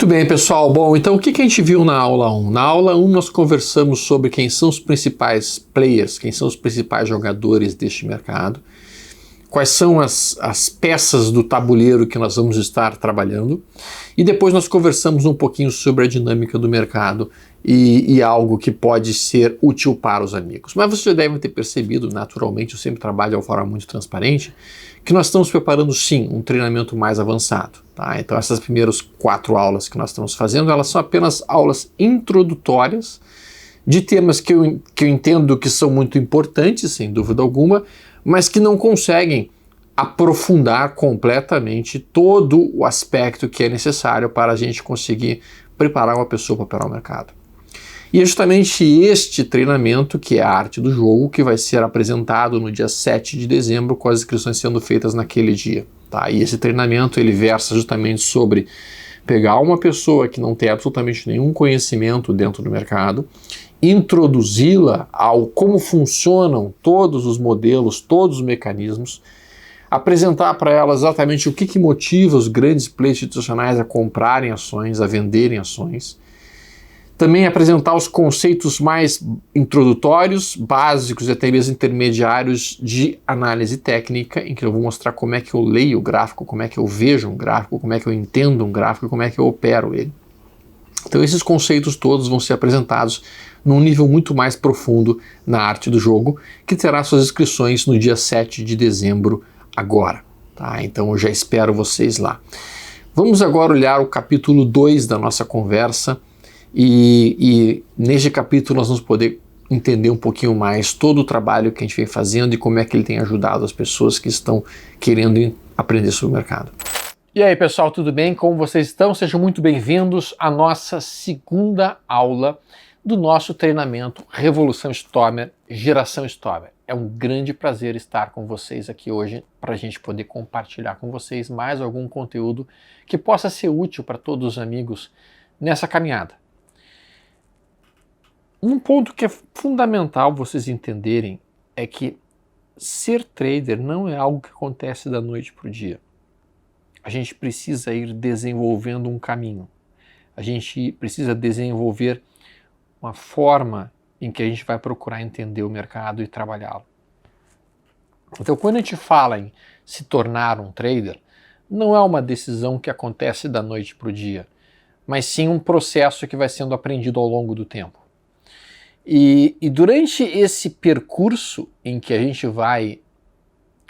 Muito bem, pessoal. Bom, então o que a gente viu na aula 1? Na aula 1 nós conversamos sobre quem são os principais players, quem são os principais jogadores deste mercado, quais são as peças do tabuleiro que nós vamos estar trabalhando, e depois nós conversamos um pouquinho sobre a dinâmica do mercado e algo que pode ser útil para os amigos. Mas vocês já devem ter percebido, naturalmente, eu sempre trabalho de uma forma muito transparente, que nós estamos preparando sim um treinamento mais avançado. Tá? Então essas primeiras 4 aulas que nós estamos fazendo, elas são apenas aulas introdutórias de temas que eu entendo que são muito importantes, sem dúvida alguma, mas que não conseguem aprofundar completamente todo o aspecto que é necessário para a gente conseguir preparar uma pessoa para operar o mercado. E é justamente este treinamento, que é a arte do jogo, que vai ser apresentado no dia 7 de dezembro, com as inscrições sendo feitas naquele dia. Tá? E esse treinamento ele versa justamente sobre pegar uma pessoa que não tem absolutamente nenhum conhecimento dentro do mercado, introduzi-la ao como funcionam todos os modelos, todos os mecanismos, apresentar para ela exatamente o que motiva os grandes players institucionais a comprarem ações, a venderem ações. Também apresentar os conceitos mais introdutórios, básicos e até mesmo intermediários de análise técnica, em que eu vou mostrar como é que eu leio o gráfico, como é que eu vejo um gráfico, como é que eu entendo um gráfico, como é que eu opero ele. Então esses conceitos todos vão ser apresentados num nível muito mais profundo na arte do jogo, que terá suas inscrições no dia 7 de dezembro agora. Tá? Então eu já espero vocês lá. Vamos agora olhar o capítulo 2 da nossa conversa, e neste capítulo nós vamos poder entender um pouquinho mais todo o trabalho que a gente vem fazendo e como é que ele tem ajudado as pessoas que estão querendo aprender sobre o mercado. E aí, pessoal, tudo bem? Como vocês estão? Sejam muito bem-vindos à nossa segunda aula do nosso treinamento Revolução Stomer, Geração Stomer. É um grande prazer estar com vocês aqui hoje para a gente poder compartilhar com vocês mais algum conteúdo que possa ser útil para todos os amigos nessa caminhada. Um ponto que é fundamental vocês entenderem é que ser trader não é algo que acontece da noite para o dia. A gente precisa ir desenvolvendo um caminho. A gente precisa desenvolver uma forma em que a gente vai procurar entender o mercado e trabalhá-lo. Então, quando a gente fala em se tornar um trader, não é uma decisão que acontece da noite para o dia, mas sim um processo que vai sendo aprendido ao longo do tempo. E durante esse percurso em que a gente vai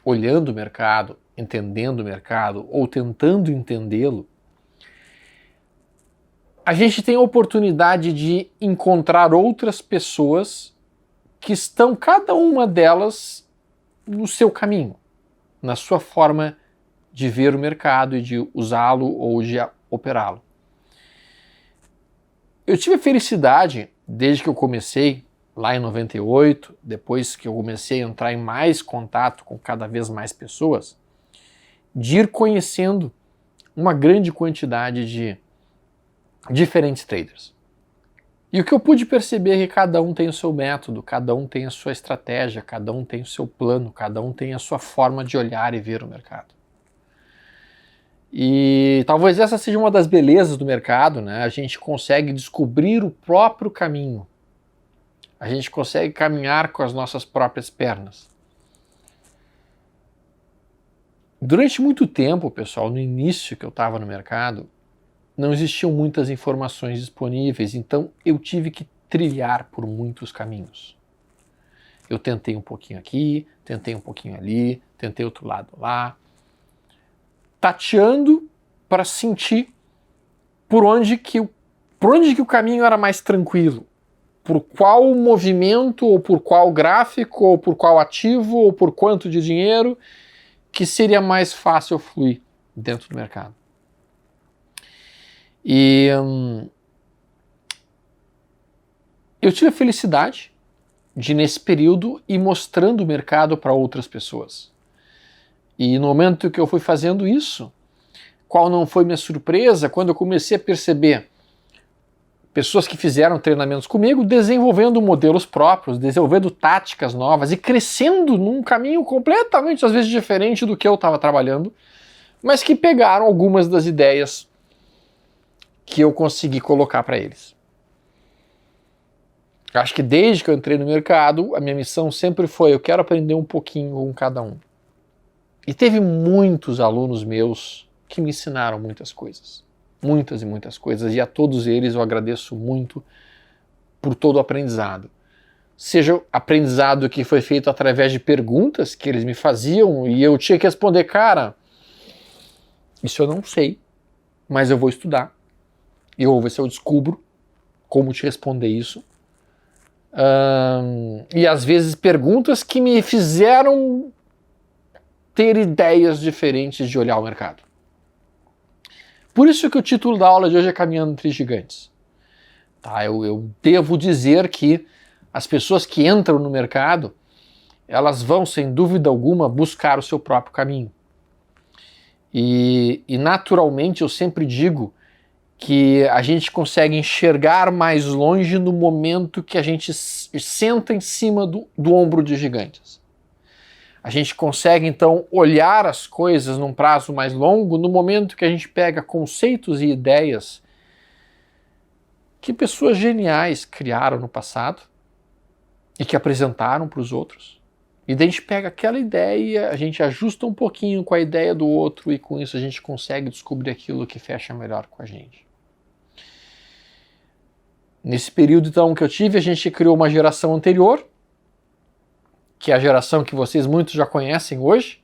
olhando o mercado, entendendo o mercado ou tentando entendê-lo, a gente tem a oportunidade de encontrar outras pessoas que estão, cada uma delas, no seu caminho, na sua forma de ver o mercado e de usá-lo ou de operá-lo. Eu tive a felicidade, desde que eu comecei, lá em 98, depois que eu comecei a entrar em mais contato com cada vez mais pessoas, de ir conhecendo uma grande quantidade de diferentes traders. E o que eu pude perceber é que cada um tem o seu método, cada um tem a sua estratégia, cada um tem o seu plano, cada um tem a sua forma de olhar e ver o mercado. E talvez essa seja uma das belezas do mercado, né? A gente consegue descobrir o próprio caminho. A gente consegue caminhar com as nossas próprias pernas. Durante muito tempo, pessoal, no início que eu estava no mercado, não existiam muitas informações disponíveis, então eu tive que trilhar por muitos caminhos. Eu tentei um pouquinho aqui, tentei um pouquinho ali, tentei outro lado lá, tateando para sentir por onde que o caminho era mais tranquilo, por qual movimento, ou por qual gráfico, ou por qual ativo, ou por quanto de dinheiro, que seria mais fácil fluir dentro do mercado. E eu tive a felicidade de, nesse período, ir mostrando o mercado para outras pessoas. E no momento que eu fui fazendo isso, qual não foi minha surpresa quando eu comecei a perceber pessoas que fizeram treinamentos comigo desenvolvendo modelos próprios, desenvolvendo táticas novas e crescendo num caminho completamente, às vezes, diferente do que eu estava trabalhando, mas que pegaram algumas das ideias que eu consegui colocar para eles. Acho que desde que eu entrei no mercado, a minha missão sempre foi: eu quero aprender um pouquinho com cada um. E teve muitos alunos meus que me ensinaram muitas coisas. Muitas e muitas coisas. E a todos eles eu agradeço muito por todo o aprendizado. Seja aprendizado que foi feito através de perguntas que eles me faziam e eu tinha que responder: cara, isso eu não sei, mas eu vou estudar. E eu vou ver se eu descubro como te responder isso. E às vezes perguntas que me fizeram ter ideias diferentes de olhar o mercado. Por isso que o título da aula de hoje é Caminhando entre Gigantes. Tá, eu devo dizer que as pessoas que entram no mercado, elas vão, sem dúvida alguma, buscar o seu próprio caminho. E naturalmente eu sempre digo que a gente consegue enxergar mais longe no momento que a gente senta em cima do ombro de gigantes. A gente consegue, então, olhar as coisas num prazo mais longo no momento que a gente pega conceitos e ideias que pessoas geniais criaram no passado e que apresentaram para os outros. E daí a gente pega aquela ideia, a gente ajusta um pouquinho com a ideia do outro e com isso a gente consegue descobrir aquilo que fecha melhor com a gente. Nesse período, então, que eu tive, a gente criou uma geração anterior, que é a geração que vocês muitos já conhecem hoje,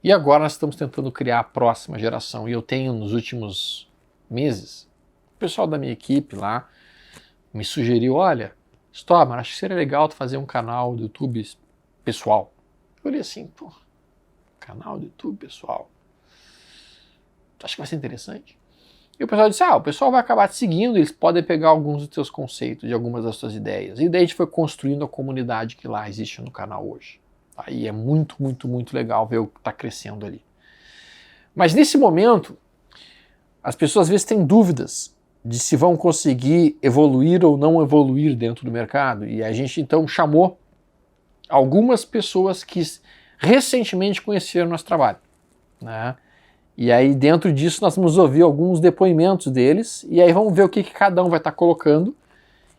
e agora nós estamos tentando criar a próxima geração. E eu tenho, nos últimos meses, o pessoal da minha equipe lá me sugeriu: olha, Stottman, acho que seria legal tu fazer um canal do YouTube pessoal. Eu olhei assim: pô, canal do YouTube pessoal, tu acha que vai ser interessante? E o pessoal disse: o pessoal vai acabar te seguindo, eles podem pegar alguns dos teus conceitos, de algumas das tuas ideias. E daí a gente foi construindo a comunidade que lá existe no canal hoje. Aí é muito, muito, muito legal ver o que está crescendo ali. Mas nesse momento, as pessoas às vezes têm dúvidas de se vão conseguir evoluir ou não evoluir dentro do mercado. E a gente então chamou algumas pessoas que recentemente conheceram nosso trabalho, né? E aí dentro disso nós vamos ouvir alguns depoimentos deles e aí vamos ver o que cada um vai estar colocando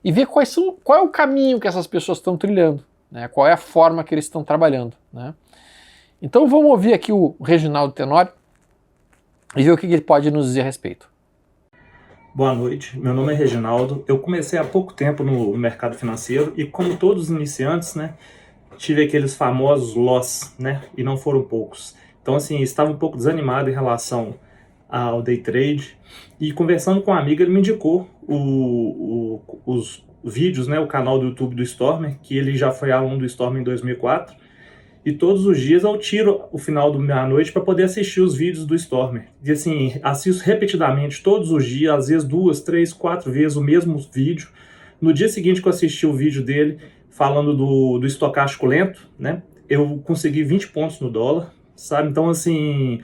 e ver qual é o caminho que essas pessoas estão trilhando, né? Qual é a forma que eles estão trabalhando, né? Então vamos ouvir aqui o Reginaldo Tenório e ver o que ele pode nos dizer a respeito. Boa noite, meu nome é Reginaldo, eu comecei há pouco tempo no mercado financeiro e, como todos os iniciantes, né, tive aqueles famosos loss, né, e não foram poucos. Então, assim, estava um pouco desanimado em relação ao day trade e, conversando com um amigo, ele me indicou os vídeos, né, o canal do YouTube do Stottman, que ele já foi aluno do Stottman em 2004. E todos os dias eu tiro o final da meia-noite para poder assistir os vídeos do Stottman. E assim, assisto repetidamente todos os dias, às vezes 2, 3, 4 vezes o mesmo vídeo. No dia seguinte que eu assisti o vídeo dele falando do estocástico lento, né? Eu consegui 20 pontos no dólar, sabe? Então, assim,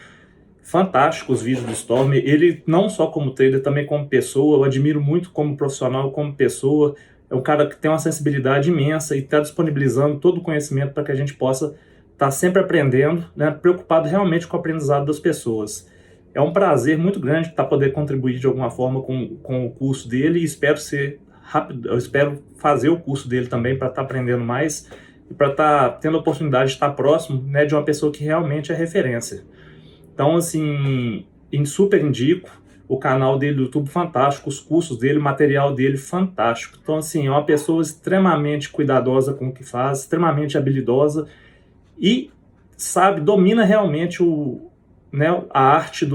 fantástico os vídeos do Stottman. Ele, não só como trader, também como pessoa, eu admiro muito como profissional, como pessoa. É um cara que tem uma sensibilidade imensa e está disponibilizando todo o conhecimento para que a gente possa estar sempre aprendendo, né, preocupado realmente com o aprendizado das pessoas. É um prazer muito grande estar poder contribuir de alguma forma com o curso dele e espero ser rápido, eu espero fazer o curso dele também para estar aprendendo mais e para estar tendo a oportunidade de estar próximo, né, de uma pessoa que realmente é referência. Então, assim, super indico o canal dele do YouTube, fantástico, os cursos dele, o material dele, fantástico. Então, assim, é uma pessoa extremamente cuidadosa com o que faz, extremamente habilidosa e sabe, domina realmente né, a arte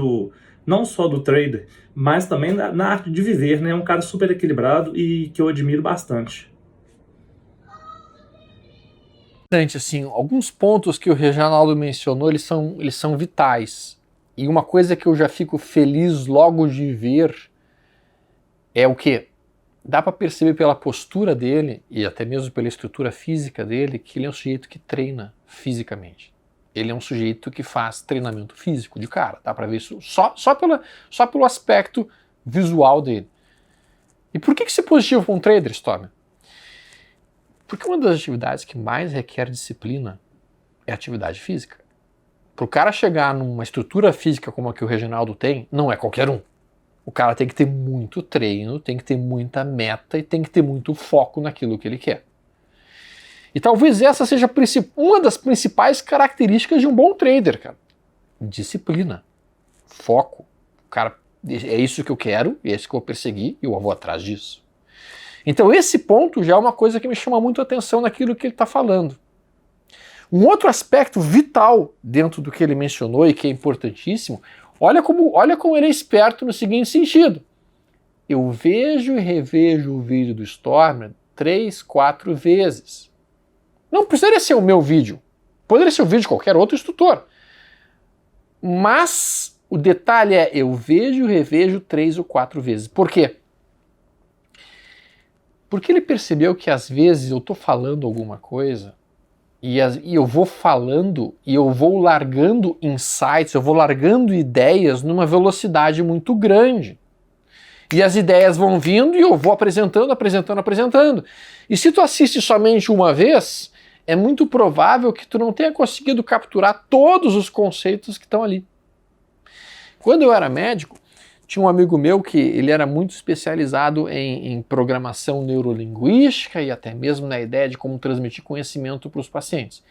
não só do trader, mas também na arte de viver, né? É um cara super equilibrado e que eu admiro bastante. Assim, alguns pontos que o Reginaldo mencionou, eles são vitais. E uma coisa que eu já fico feliz logo de ver é o quê? Dá para perceber pela postura dele e até mesmo pela estrutura física dele que ele é um sujeito que treina fisicamente. Ele é um sujeito que faz treinamento físico de cara. Dá para ver isso só pelo aspecto visual dele. E por que isso é positivo para um trader, Stottman? Porque uma das atividades que mais requer disciplina é a atividade física. Para o cara chegar numa estrutura física como a que o Reginaldo tem, não é qualquer um. O cara tem que ter muito treino, tem que ter muita meta e tem que ter muito foco naquilo que ele quer. E talvez essa seja uma das principais características de um bom trader, cara. Disciplina, foco. Cara, é isso que eu quero, é isso que eu vou perseguir e eu vou atrás disso. Então esse ponto já é uma coisa que me chama muito a atenção naquilo que ele está falando. Um outro aspecto vital dentro do que ele mencionou e que é importantíssimo, olha como ele é esperto no seguinte sentido. Eu vejo e revejo o vídeo do Stormer 3, 4 vezes. Não precisaria ser o meu vídeo, poderia ser o vídeo de qualquer outro instrutor. Mas o detalhe é, eu vejo e revejo 3 ou 4 vezes. Por quê? Porque ele percebeu que às vezes eu estou falando alguma coisa e eu vou falando e eu vou largando insights, eu vou largando ideias numa velocidade muito grande. E as ideias vão vindo e eu vou apresentando. E se tu assiste somente uma vez, é muito provável que tu não tenha conseguido capturar todos os conceitos que estão ali. Quando eu era médico, tinha um amigo meu que ele era muito especializado em programação neurolinguística e até mesmo na ideia de como transmitir conhecimento para os pacientes.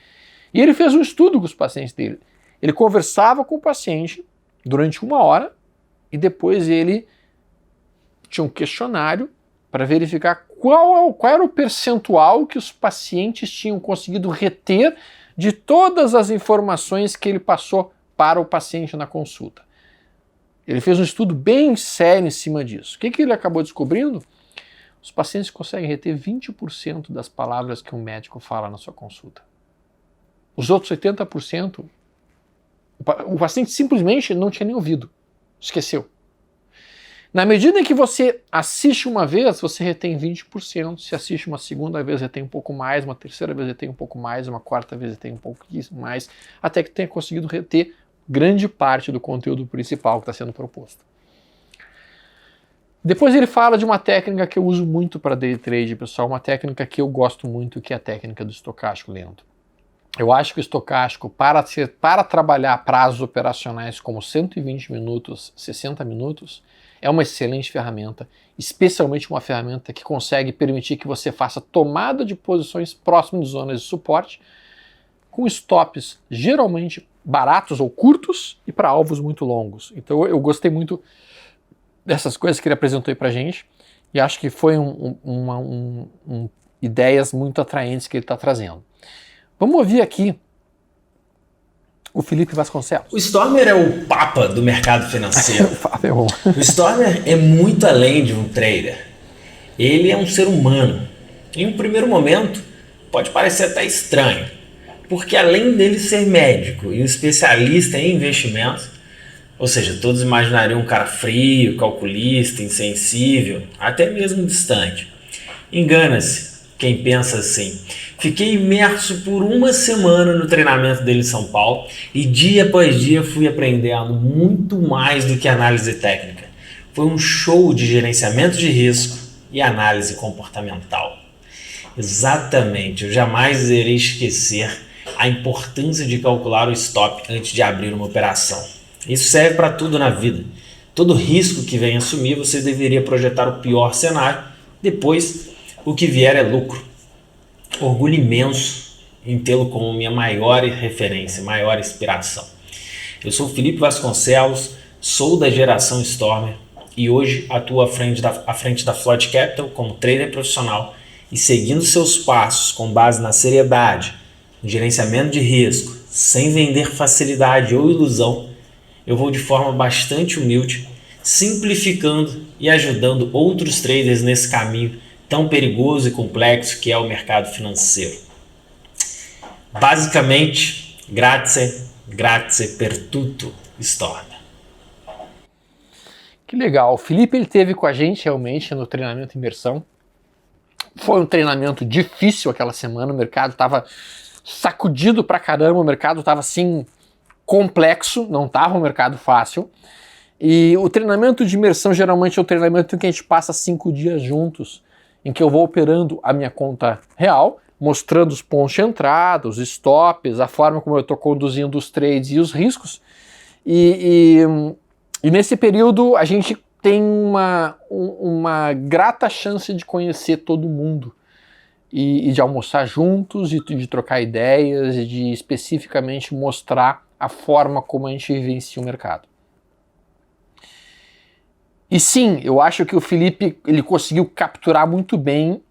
E ele fez um estudo com os pacientes dele. Ele conversava com o paciente durante 1 hora e depois ele tinha um questionário para verificar qual era o percentual que os pacientes tinham conseguido reter de todas as informações que ele passou para o paciente na consulta. Ele fez um estudo bem sério em cima disso. O que ele acabou descobrindo? Os pacientes conseguem reter 20% das palavras que um médico fala na sua consulta. Os outros 80%, o paciente simplesmente não tinha nem ouvido, esqueceu. Na medida em que você assiste uma vez, você retém 20%, se assiste uma segunda vez, retém um pouco mais, uma terceira vez, retém um pouco mais, uma quarta vez, retém um pouco mais, até que tenha conseguido reter grande parte do conteúdo principal que está sendo proposto. Depois ele fala de uma técnica que eu uso muito para day trade, pessoal, uma técnica que eu gosto muito, que é a técnica do estocástico lento. Eu acho que o estocástico, para trabalhar prazos operacionais como 120 minutos, 60 minutos, é uma excelente ferramenta, especialmente uma ferramenta que consegue permitir que você faça tomada de posições próximas de zonas de suporte, com stops geralmente baratos ou curtos e para alvos muito longos. Então eu gostei muito dessas coisas que ele apresentou aí pra gente e acho que foi ideias muito atraentes que ele está trazendo. Vamos ouvir aqui o Felipe Vasconcelos. O Stormer é o papa do mercado financeiro. O Stormer é muito além de um trader. Ele é um ser humano. Em um primeiro momento, pode parecer até estranho, porque além dele ser médico e um especialista em investimentos, ou seja, todos imaginariam um cara frio, calculista, insensível, até mesmo distante. Engana-se quem pensa assim. Fiquei imerso por 1 semana no treinamento dele em São Paulo e dia após dia fui aprendendo muito mais do que análise técnica. Foi um show de gerenciamento de risco e análise comportamental. Exatamente, eu jamais irei esquecer a importância de calcular o stop antes de abrir uma operação. Isso serve para tudo na vida. Todo risco que vem assumir, você deveria projetar o pior cenário, depois o que vier é lucro. Orgulho imenso em tê-lo como minha maior referência, maior inspiração. Eu sou Felipe Vasconcelos, sou da geração Stormer e hoje atuo à frente da Floyd Capital como trader profissional e seguindo seus passos com base na seriedade, no gerenciamento de risco, sem vender facilidade ou ilusão, eu vou de forma bastante humilde, simplificando e ajudando outros traders nesse caminho tão perigoso e complexo que é o mercado financeiro. Basicamente, grazie per tutto, Stormer. Que legal. O Felipe ele teve com a gente realmente no treinamento imersão. Foi um treinamento difícil aquela semana, o mercado estava sacudido pra caramba, o mercado estava assim complexo, não estava um mercado fácil. E o treinamento de imersão geralmente é o treinamento em que a gente passa 5 dias juntos, em que eu vou operando a minha conta real, mostrando os pontos de entrada, os stops, a forma como eu estou conduzindo os trades e os riscos. E nesse período a gente tem uma grata chance de conhecer todo mundo e de almoçar juntos, de trocar ideias e de especificamente mostrar a forma como a gente vivencia o mercado. E sim, eu acho que o Felipe ele conseguiu capturar muito bem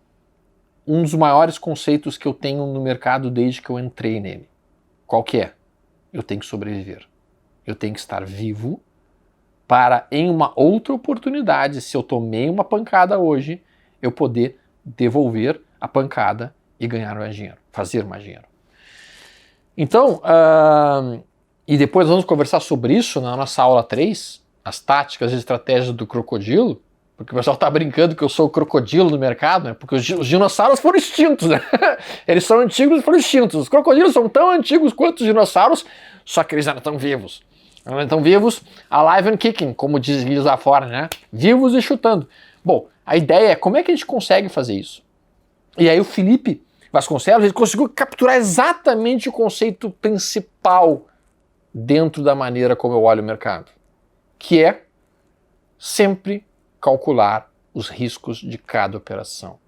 um dos maiores conceitos que eu tenho no mercado desde que eu entrei nele. Qual que é? Eu tenho que sobreviver. Eu tenho que estar vivo para, em uma outra oportunidade, se eu tomei uma pancada hoje, eu poder devolver a pancada e ganhar mais dinheiro, fazer mais dinheiro. Então, e depois vamos conversar sobre isso na nossa aula 3, as táticas e estratégias do crocodilo, porque o pessoal está brincando que eu sou o crocodilo do mercado, né? Porque os dinossauros foram extintos, né? Eles são antigos e foram extintos. Os crocodilos são tão antigos quanto os dinossauros, só que eles ainda estão vivos. Ainda estão vivos, alive and kicking, como diz lá fora, né? Vivos e chutando. Bom, a ideia é como é que a gente consegue fazer isso? E aí o Felipe Vasconcelos ele conseguiu capturar exatamente o conceito principal dentro da maneira como eu olho o mercado, que é sempre calcular os riscos de cada operação.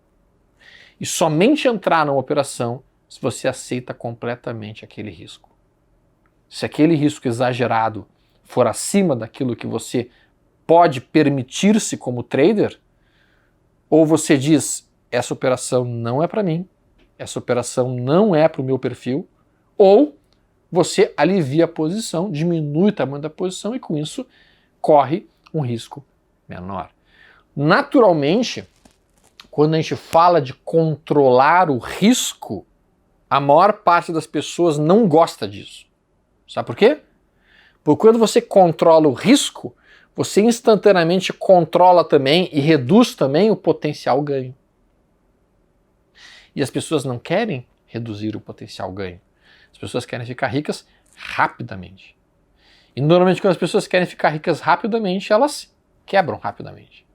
E somente entrar numa operação se você aceita completamente aquele risco. Se aquele risco exagerado for acima daquilo que você pode permitir-se como trader, ou você diz, essa operação não é para mim, essa operação não é para o meu perfil, ou você alivia a posição, diminui o tamanho da posição e com isso corre um risco menor. Naturalmente, quando a gente fala de controlar o risco, a maior parte das pessoas não gosta disso. Sabe por quê? Porque quando você controla o risco, você instantaneamente controla também e reduz também o potencial ganho. E as pessoas não querem reduzir o potencial ganho. As pessoas querem ficar ricas rapidamente. E normalmente quando as pessoas querem ficar ricas rapidamente, elas quebram rapidamente.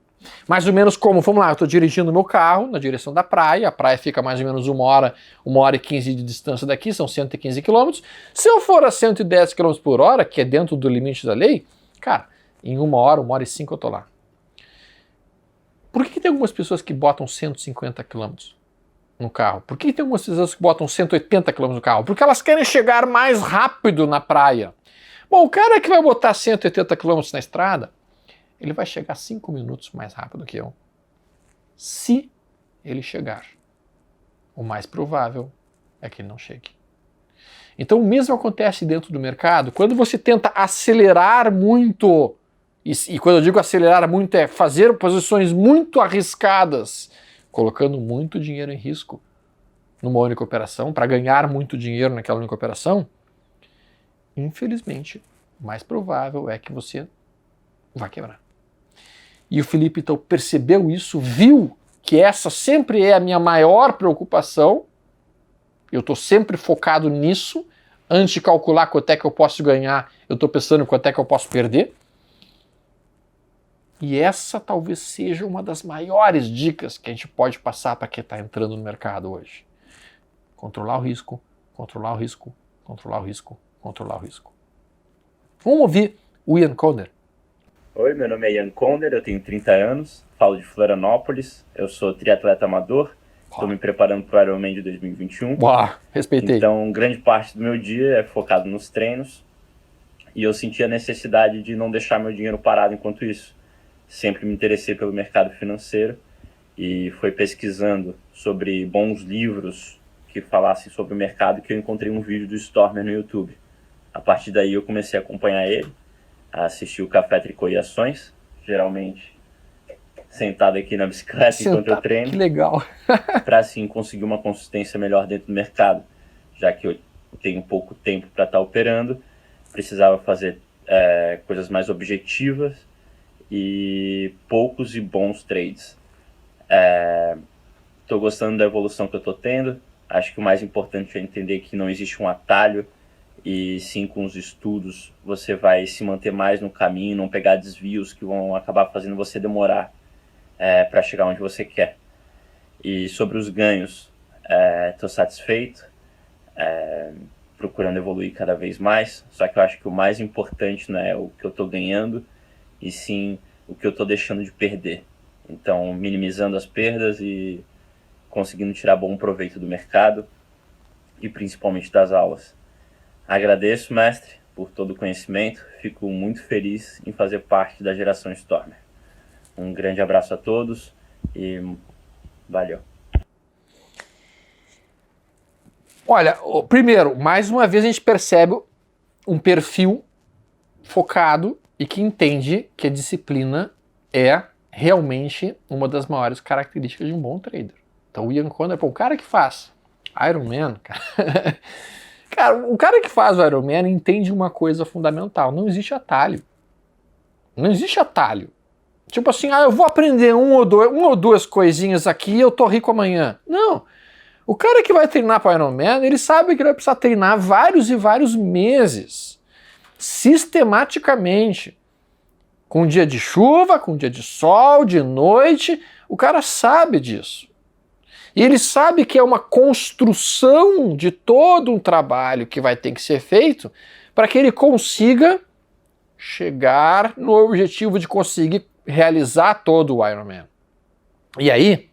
Mais ou menos como, vamos lá, eu estou dirigindo meu carro na direção da praia, a praia fica mais ou menos 1h e 15 de distância daqui, são 115 km. Se eu for a 110 km por hora, que é dentro do limite da lei, cara, em 1h e 5 eu estou lá. Por que tem algumas pessoas que botam 150 km no carro? Por que tem algumas pessoas que botam 180 km no carro? Porque elas querem chegar mais rápido na praia. Bom, o cara que vai botar 180 km na estrada, ele vai chegar 5 minutos mais rápido que eu. Se ele chegar. O mais provável é que ele não chegue. Então o mesmo acontece dentro do mercado. Quando você tenta acelerar muito, e quando eu digo acelerar muito é fazer posições muito arriscadas, colocando muito dinheiro em risco numa única operação, para ganhar muito dinheiro naquela única operação, infelizmente, o mais provável é que você vai quebrar. E o Felipe então percebeu isso, viu que essa sempre é a minha maior preocupação, eu estou sempre focado nisso, antes de calcular quanto é que eu posso ganhar, eu estou pensando quanto é que eu posso perder. E essa talvez seja uma das maiores dicas que a gente pode passar para quem está entrando no mercado hoje. Controlar o risco, controlar o risco, controlar o risco, controlar o risco. Vamos ouvir o Ian Conner. Oi, meu nome é Ian Conner, eu tenho 30 anos, falo de Florianópolis, eu sou triatleta amador, estou me preparando para o Ironman de 2021. Uau, respeitei. Então, grande parte do meu dia é focado nos treinos e eu senti a necessidade de não deixar meu dinheiro parado enquanto isso. Sempre me interessei pelo mercado financeiro e foi pesquisando sobre bons livros que falassem sobre o mercado que eu encontrei um vídeo do Stormer no YouTube. A partir daí eu comecei a acompanhar ele, a assistir o Café Tricô e Ações, geralmente sentado aqui na bicicleta enquanto eu treino. Que legal. Para assim conseguir uma consistência melhor dentro do mercado, já que eu tenho pouco tempo para estar operando, precisava fazer coisas mais objetivas e poucos e bons trades. Estou gostando da evolução que eu estou tendo. Acho que o mais importante é entender que não existe um atalho e sim com os estudos você vai se manter mais no caminho, não pegar desvios que vão acabar fazendo você demorar para chegar onde você quer. E sobre os ganhos, estou satisfeito, procurando evoluir cada vez mais, só que eu acho que o mais importante não é o que eu estou ganhando, e sim o que eu estou deixando de perder. Então, minimizando as perdas e conseguindo tirar bom proveito do mercado e principalmente das aulas. Agradeço, mestre, por todo o conhecimento. Fico muito feliz em fazer parte da geração Stormer. Um grande abraço a todos e valeu. Olha, primeiro, mais uma vez a gente percebe um perfil focado e que entende que a disciplina é realmente uma das maiores características de um bom trader. Então o Ian Conner, o cara que faz Ironman, cara, o cara que faz o Ironman entende uma coisa fundamental: não existe atalho. Não existe atalho. Tipo assim, eu vou aprender uma ou duas coisinhas aqui e eu tô rico amanhã. Não. O cara que vai treinar para Ironman, ele sabe que ele vai precisar treinar vários e vários meses, sistematicamente, com dia de chuva, com dia de sol, de noite. O cara sabe disso. E ele sabe que é uma construção de todo um trabalho que vai ter que ser feito para que ele consiga chegar no objetivo de conseguir realizar todo o Ironman. E aí,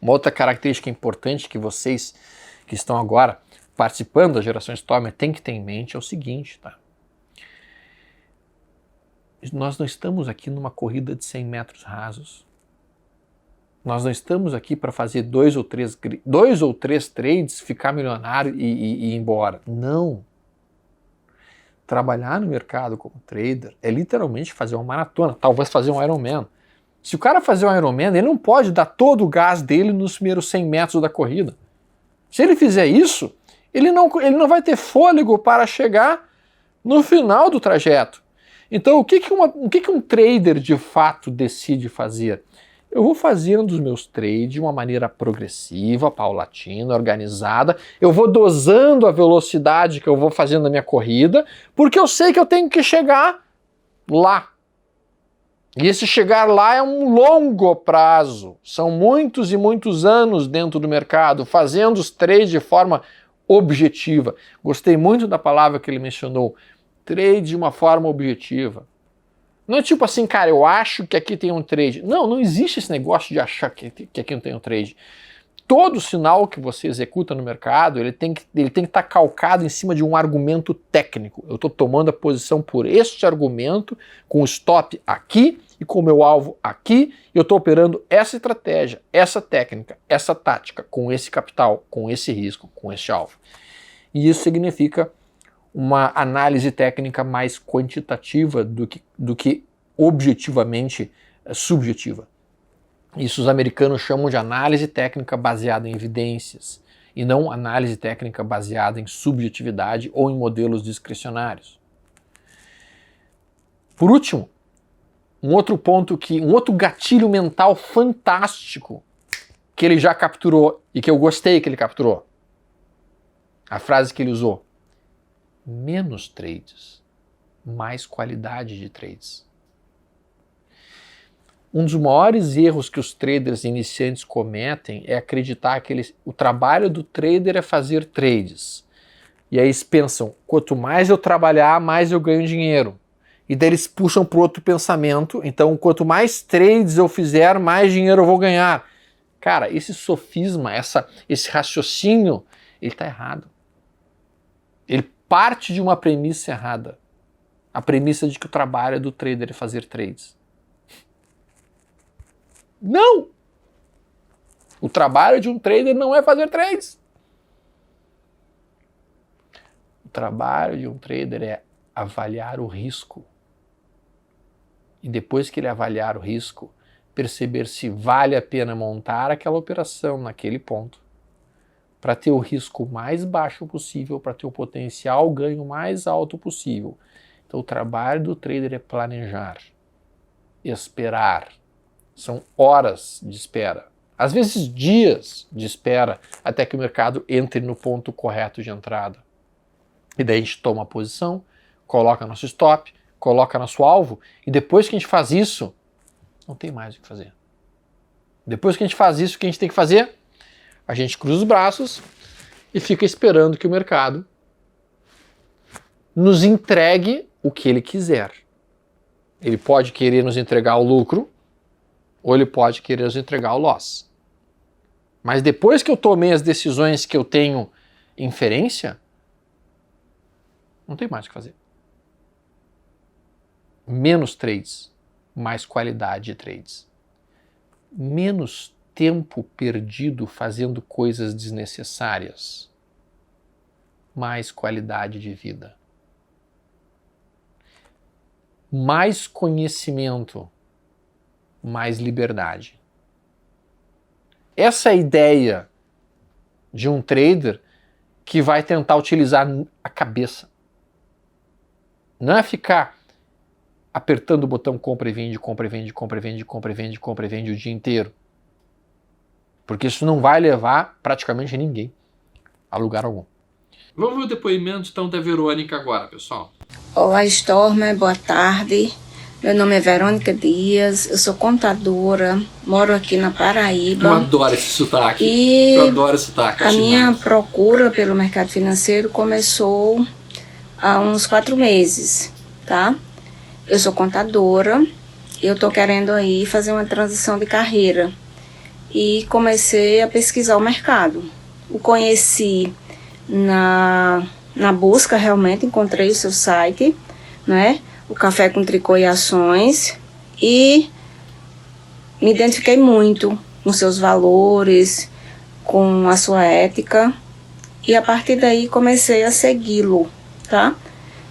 uma outra característica importante que vocês que estão agora participando da geração Stormer têm que ter em mente é o seguinte, tá? Nós não estamos aqui numa corrida de 100 metros rasos. Nós não estamos aqui para fazer dois ou três trades, ficar milionário e ir embora. Não. Trabalhar no mercado como trader é literalmente fazer uma maratona, talvez fazer um Ironman. Se o cara fazer um Ironman, ele não pode dar todo o gás dele nos primeiros 100 metros da corrida. Se ele fizer isso, ele não vai ter fôlego para chegar no final do trajeto. Então, o que um trader de fato decide fazer? Eu vou fazendo os meus trades de uma maneira progressiva, paulatina, organizada. Eu vou dosando a velocidade que eu vou fazendo na minha corrida, porque eu sei que eu tenho que chegar lá. E esse chegar lá é um longo prazo. São muitos e muitos anos dentro do mercado, fazendo os trades de forma objetiva. Gostei muito da palavra que ele mencionou. Trade de uma forma objetiva. Não é tipo assim, cara, eu acho que aqui tem um trade. Não existe esse negócio de achar que aqui não tem um trade. Todo sinal que você executa no mercado, ele tem que estar calcado em cima de um argumento técnico. Eu estou tomando a posição por este argumento, com o stop aqui e com o meu alvo aqui, e eu estou operando essa estratégia, essa técnica, essa tática, com esse capital, com esse risco, com esse alvo. E isso significa uma análise técnica mais quantitativa do que objetivamente subjetiva. Isso os americanos chamam de análise técnica baseada em evidências e não análise técnica baseada em subjetividade ou em modelos discricionários. Por último, um outro gatilho mental fantástico que ele já capturou e que eu gostei que ele capturou. A frase que ele usou: menos trades, mais qualidade de trades. Um dos maiores erros que os traders iniciantes cometem é acreditar que o trabalho do trader é fazer trades. E aí eles pensam, quanto mais eu trabalhar, mais eu ganho dinheiro. E daí eles puxam para o outro pensamento, então quanto mais trades eu fizer, mais dinheiro eu vou ganhar. Cara, esse sofisma, esse raciocínio, ele está errado. Ele parte de uma premissa errada. A premissa de que o trabalho do trader é fazer trades. Não! O trabalho de um trader não é fazer trades. O trabalho de um trader é avaliar o risco. E depois que ele avaliar o risco, perceber se vale a pena montar aquela operação naquele ponto, para ter o risco mais baixo possível, para ter o potencial ganho mais alto possível. Então o trabalho do trader é planejar, esperar. São horas de espera, às vezes dias de espera, até que o mercado entre no ponto correto de entrada. E daí a gente toma a posição, coloca nosso stop, coloca nosso alvo, e depois que a gente faz isso, não tem mais o que fazer. Depois que a gente faz isso, o que a gente tem que fazer? A gente cruza os braços e fica esperando que o mercado nos entregue o que ele quiser. Ele pode querer nos entregar o lucro ou ele pode querer nos entregar o loss. Mas depois que eu tomei as decisões que eu tenho inferência, não tem mais o que fazer. Menos trades, mais qualidade de trades. Menos tempo perdido fazendo coisas desnecessárias, mais qualidade de vida. Mais conhecimento, mais liberdade. Essa é a ideia de um trader que vai tentar utilizar a cabeça. Não é ficar apertando o botão compra e vende, compra e vende, compra e vende, compra e vende, compra e vende o dia inteiro. Porque isso não vai levar praticamente ninguém a lugar algum. Vamos ver o depoimento então da Verônica agora, pessoal. Olá, Stormer, boa tarde. Meu nome é Verônica Dias, eu sou contadora, moro aqui na Paraíba. Eu adoro esse sotaque. E eu adoro esse sotaque. A minha procura pelo mercado financeiro começou há uns 4 meses, tá? Eu sou contadora, eu tô querendo aí fazer uma transição de carreira e comecei a pesquisar o mercado. O conheci na busca, realmente encontrei o seu site, né? O Café com Tricô e Ações, e me identifiquei muito com seus valores, com a sua ética, e a partir daí comecei a segui-lo, tá?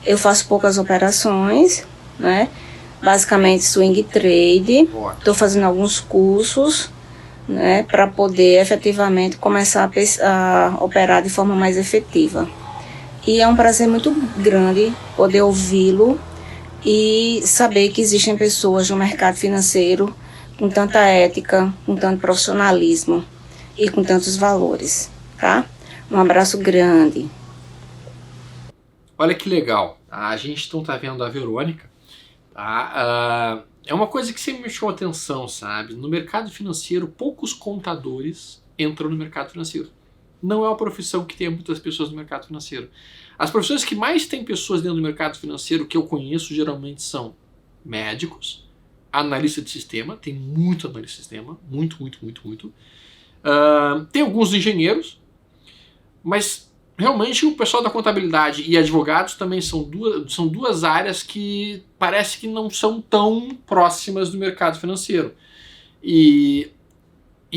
Eu faço poucas operações, né? Basicamente swing trade, estou fazendo alguns cursos, né? Para poder efetivamente começar a operar de forma mais efetiva. E é um prazer muito grande poder ouvi-lo e saber que existem pessoas no mercado financeiro com tanta ética, com tanto profissionalismo e com tantos valores, tá? Um abraço grande. Olha que legal. A gente então tá vendo a Verônica. Tá? É uma coisa que sempre me chamou atenção, sabe? No mercado financeiro, poucos contadores entram no mercado financeiro. Não é uma profissão que tenha muitas pessoas no mercado financeiro. As profissões que mais tem pessoas dentro do mercado financeiro que eu conheço geralmente são médicos, analista de sistema, tem muito analista de sistema, muito. Tem alguns engenheiros, mas realmente o pessoal da contabilidade e advogados também são duas áreas que parece que não são tão próximas do mercado financeiro. E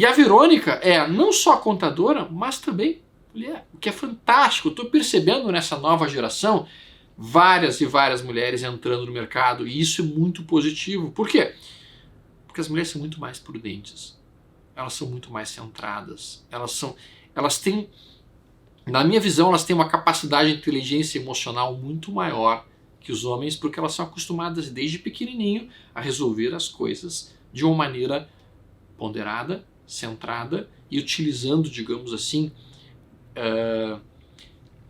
a Verônica é não só contadora, mas também mulher, o que é fantástico. Eu estou percebendo nessa nova geração várias e várias mulheres entrando no mercado, e isso é muito positivo. Por quê? Porque as mulheres são muito mais prudentes, elas são muito mais centradas, elas têm, na minha visão, elas têm uma capacidade de inteligência emocional muito maior que os homens, porque elas são acostumadas desde pequenininho a resolver as coisas de uma maneira ponderada, centrada e utilizando, digamos assim,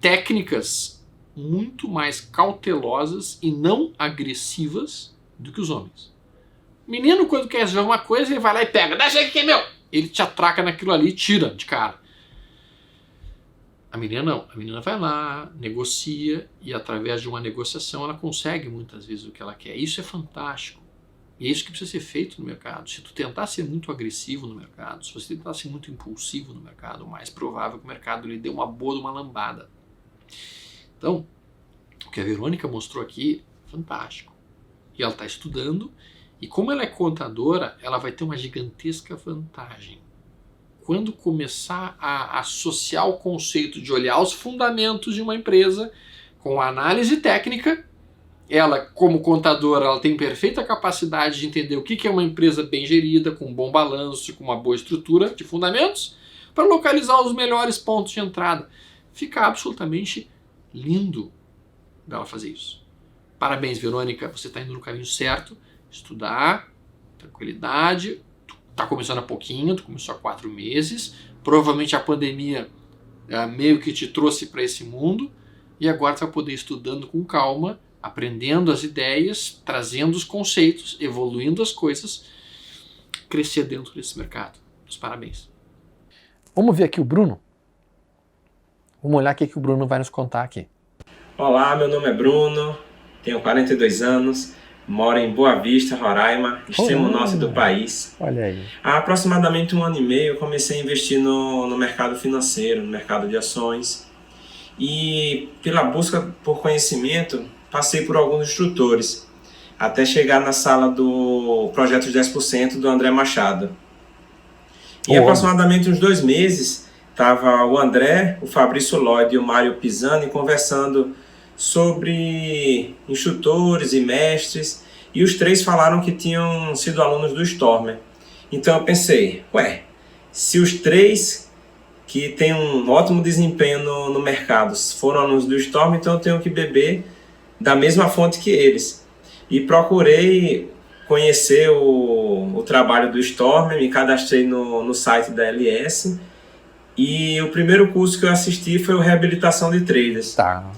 técnicas muito mais cautelosas e não agressivas do que os homens. O menino, quando quer resolver uma coisa, ele vai lá e pega, dá jeito que é meu! Ele te atraca naquilo ali e tira de cara. A menina não. A menina vai lá, negocia, e através de uma negociação ela consegue muitas vezes o que ela quer. Isso é fantástico. E é isso que precisa ser feito no mercado. Se tu tentar ser muito agressivo no mercado, se você tentar ser muito impulsivo no mercado, o mais provável é que o mercado lhe dê uma boa de uma lambada. Então, o que a Verônica mostrou aqui, fantástico. E ela está estudando, e como ela é contadora, ela vai ter uma gigantesca vantagem. Quando começar a associar o conceito de olhar os fundamentos de uma empresa com a análise técnica, ela, como contadora, ela tem perfeita capacidade de entender o que é uma empresa bem gerida, com um bom balanço, com uma boa estrutura de fundamentos, para localizar os melhores pontos de entrada. Fica absolutamente lindo dela fazer isso. Parabéns, Verônica, você está indo no caminho certo. Estudar, tranquilidade. Tu está começando há pouquinho, tu começou há 4 meses. Provavelmente a pandemia meio que te trouxe para esse mundo. E agora tu vai poder ir estudando com calma, aprendendo as ideias, trazendo os conceitos, evoluindo as coisas, crescer dentro desse mercado. Os parabéns. Vamos ver aqui o Bruno? Vamos olhar o que o Bruno vai nos contar aqui. Olá, meu nome é Bruno, tenho 42 anos, moro em Boa Vista, Roraima, extremo norte do país. Olha aí. Há aproximadamente 1 ano e meio eu comecei a investir no mercado financeiro, no mercado de ações. E pela busca por conhecimento, passei por alguns instrutores, até chegar na sala do Projeto 10% do André Machado. Em aproximadamente uns 2 meses, estava o André, o Fabrício Lloyd e o Mário Pisani conversando sobre instrutores e mestres, e os 3 falaram que tinham sido alunos do Stormer. Então eu pensei, se os 3 que têm um ótimo desempenho no mercado foram alunos do Stormer, então eu tenho que beber da mesma fonte que eles. E procurei conhecer o trabalho do Stormer, me cadastrei no site da LS, e o primeiro curso que eu assisti foi o Reabilitação de Traders. Tá.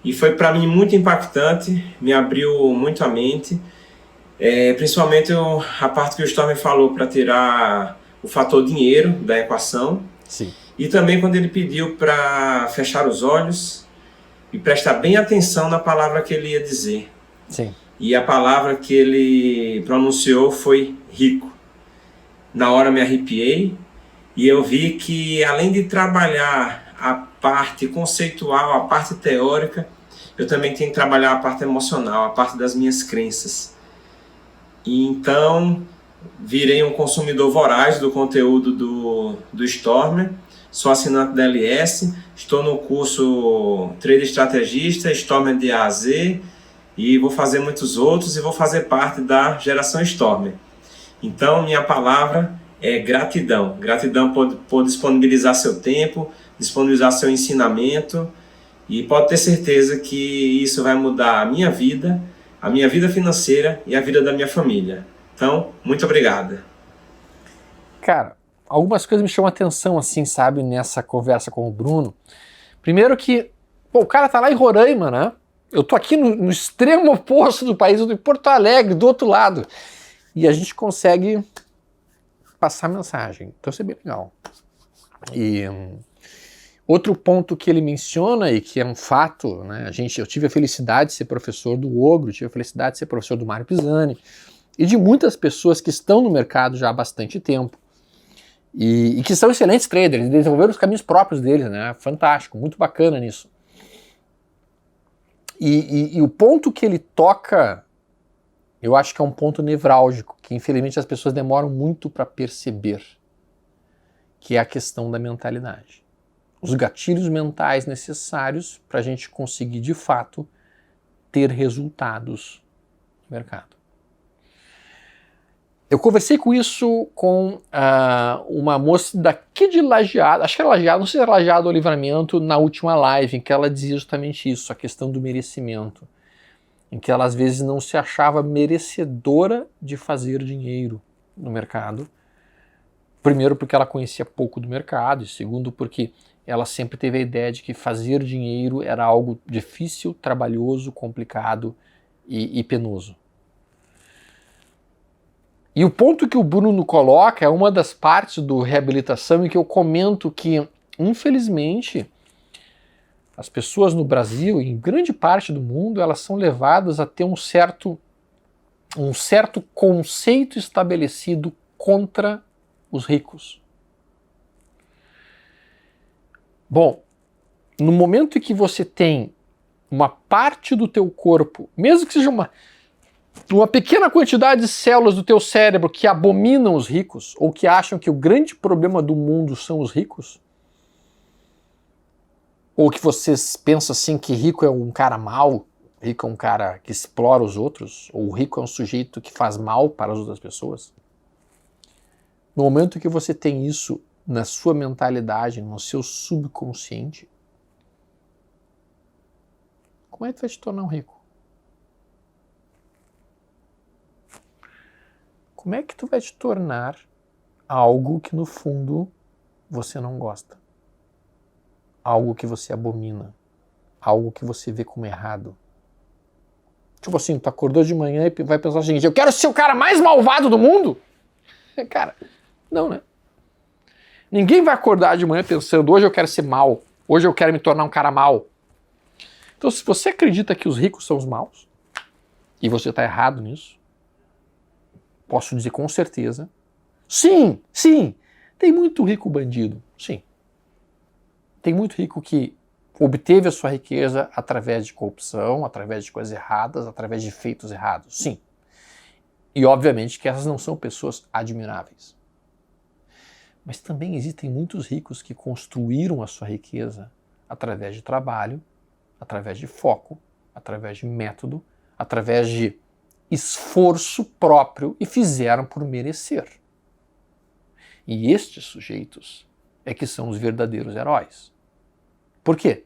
E foi para mim muito impactante, me abriu muito a mente, principalmente a parte que o Stormer falou para tirar o fator dinheiro da equação. Sim. E também quando ele pediu para fechar os olhos e prestar bem atenção na palavra que ele ia dizer. Sim. E a palavra que ele pronunciou foi rico. Na hora me arrepiei e eu vi que além de trabalhar a parte conceitual, a parte teórica, eu também tenho que trabalhar a parte emocional, a parte das minhas crenças. E então virei um consumidor voraz do conteúdo do Stormer, sou assinante da LS, estou no curso Trader Estrategista, Stormer de A a Z, e vou fazer muitos outros e vou fazer parte da geração Stormer. Então minha palavra é gratidão. Gratidão por disponibilizar seu tempo, disponibilizar seu ensinamento, e pode ter certeza que isso vai mudar a minha vida financeira e a vida da minha família. Então, muito obrigado. Cara, algumas coisas me chamam a atenção, assim, sabe, nessa conversa com o Bruno. Primeiro que, o cara tá lá em Roraima, né? Eu tô aqui no extremo oposto do país, eu tô em Porto Alegre, do outro lado. E a gente consegue passar mensagem. Então isso é bem legal. E outro ponto que ele menciona e que é um fato, né? Eu tive a felicidade de ser professor do Ogro, tive a felicidade de ser professor do Mário Pisani e de muitas pessoas que estão no mercado já há bastante tempo e que são excelentes traders, eles desenvolveram os caminhos próprios deles, né? Fantástico, muito bacana nisso. E o ponto que ele toca, eu acho que é um ponto nevrálgico, que infelizmente as pessoas demoram muito para perceber, que é a questão da mentalidade. Os gatilhos mentais necessários para a gente conseguir, de fato, ter resultados no mercado. Eu conversei com isso com uma moça daqui de Lajeado, acho que era Lajeado, não sei se era Lajeado ou Livramento, na última live, em que ela dizia justamente isso, a questão do merecimento, em que ela às vezes não se achava merecedora de fazer dinheiro no mercado. Primeiro porque ela conhecia pouco do mercado, e segundo porque ela sempre teve a ideia de que fazer dinheiro era algo difícil, trabalhoso, complicado e penoso. E o ponto que o Bruno coloca é uma das partes do reabilitação em que eu comento que, infelizmente, as pessoas no Brasil e em grande parte do mundo, elas são levadas a ter um certo conceito estabelecido contra os ricos. Bom, no momento em que você tem uma parte do teu corpo, mesmo que seja uma pequena quantidade de células do teu cérebro que abominam os ricos, ou que acham que o grande problema do mundo são os ricos, ou que vocês pensam assim que rico é um cara mau, rico é um cara que explora os outros, ou rico é um sujeito que faz mal para as outras pessoas. No momento que você tem isso na sua mentalidade, no seu subconsciente, como é que vai te tornar um rico? Como é que tu vai te tornar algo que no fundo você não gosta? Algo que você abomina? Algo que você vê como errado? Tipo assim, tu acordou de manhã e vai pensar o seguinte: eu quero ser o cara mais malvado do mundo? Cara, não, né? Ninguém vai acordar de manhã pensando, hoje eu quero ser mal, hoje eu quero me tornar um cara mal. Então, se você acredita que os ricos são os maus, e você está errado nisso, posso dizer com certeza, sim, tem muito rico bandido, sim. Tem muito rico que obteve a sua riqueza através de corrupção, através de coisas erradas, através de feitos errados, sim. E obviamente que essas não são pessoas admiráveis. Mas também existem muitos ricos que construíram a sua riqueza através de trabalho, através de foco, através de método, através de esforço próprio e fizeram por merecer. E estes sujeitos é que são os verdadeiros heróis. Por quê?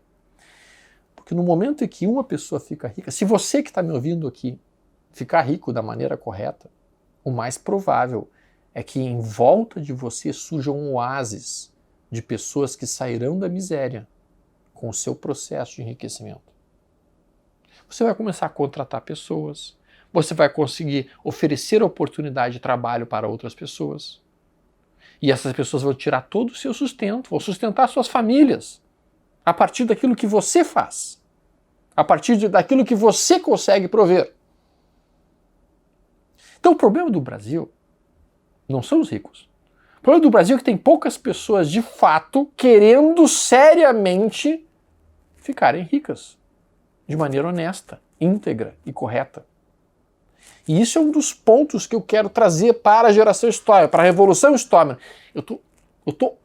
Porque no momento em que uma pessoa fica rica, se você que está me ouvindo aqui ficar rico da maneira correta, o mais provável é que em volta de você surjam um oásis de pessoas que sairão da miséria com o seu processo de enriquecimento. Você vai começar a contratar pessoas, você vai conseguir oferecer oportunidade de trabalho para outras pessoas. E essas pessoas vão tirar todo o seu sustento, vão sustentar suas famílias a partir daquilo que você faz, a partir daquilo que você consegue prover. Então o problema do Brasil não são os ricos. O problema do Brasil é que tem poucas pessoas de fato querendo seriamente ficarem ricas de maneira honesta, íntegra e correta. E isso é um dos pontos que eu quero trazer para a geração Stoiber, para a Revolução Stoiber. Eu tô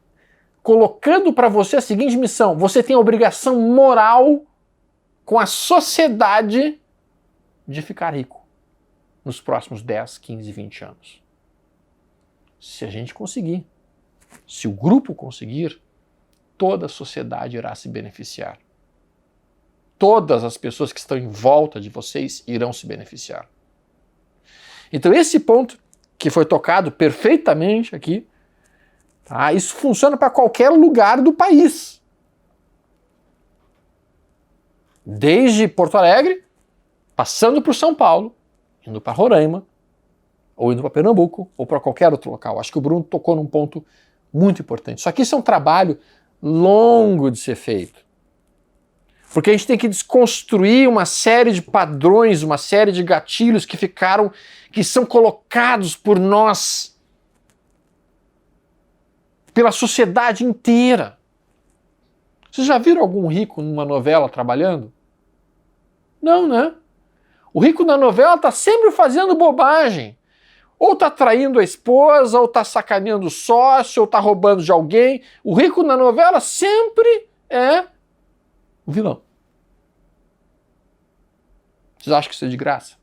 colocando para você a seguinte missão: você tem a obrigação moral com a sociedade de ficar rico nos próximos 10, 15, 20 anos. Se a gente conseguir, se o grupo conseguir, toda a sociedade irá se beneficiar. Todas as pessoas que estão em volta de vocês irão se beneficiar. Então esse ponto que foi tocado perfeitamente aqui, tá? Isso funciona para qualquer lugar do país. Desde Porto Alegre, passando por São Paulo, indo para Roraima, ou indo para Pernambuco, ou para qualquer outro local. Acho que o Bruno tocou num ponto muito importante. Só que isso é um trabalho longo de ser feito. Porque a gente tem que desconstruir uma série de padrões, uma série de gatilhos que são colocados por nós, pela sociedade inteira. Vocês já viram algum rico numa novela trabalhando? Não, né? O rico na novela está sempre fazendo bobagem. Ou está traindo a esposa, ou está sacaneando o sócio, ou está roubando de alguém. O rico na novela sempre é o vilão. Vocês acham que isso é de graça?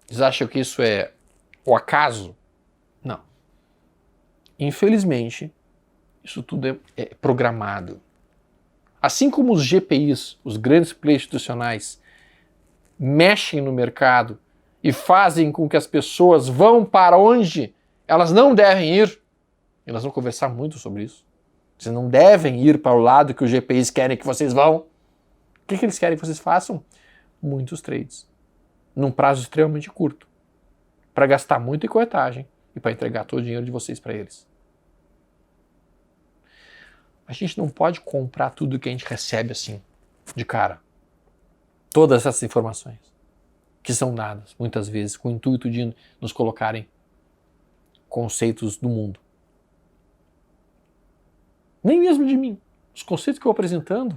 Vocês acham que isso é o acaso? Não. Infelizmente, isso tudo é programado. Assim como os GPIs, os grandes players institucionais, mexem no mercado e fazem com que as pessoas vão para onde elas não devem ir, e nós vamos conversar muito sobre isso. Vocês não devem ir para o lado que os GPIs querem que vocês vão. O que eles querem que vocês façam? Muitos trades. Num prazo extremamente curto. Para gastar muito em corretagem e para entregar todo o dinheiro de vocês para eles. A gente não pode comprar tudo que a gente recebe assim, de cara. Todas essas informações que são dadas, muitas vezes, com o intuito de nos colocarem conceitos do mundo. Nem mesmo de mim. Os conceitos que eu estou apresentando,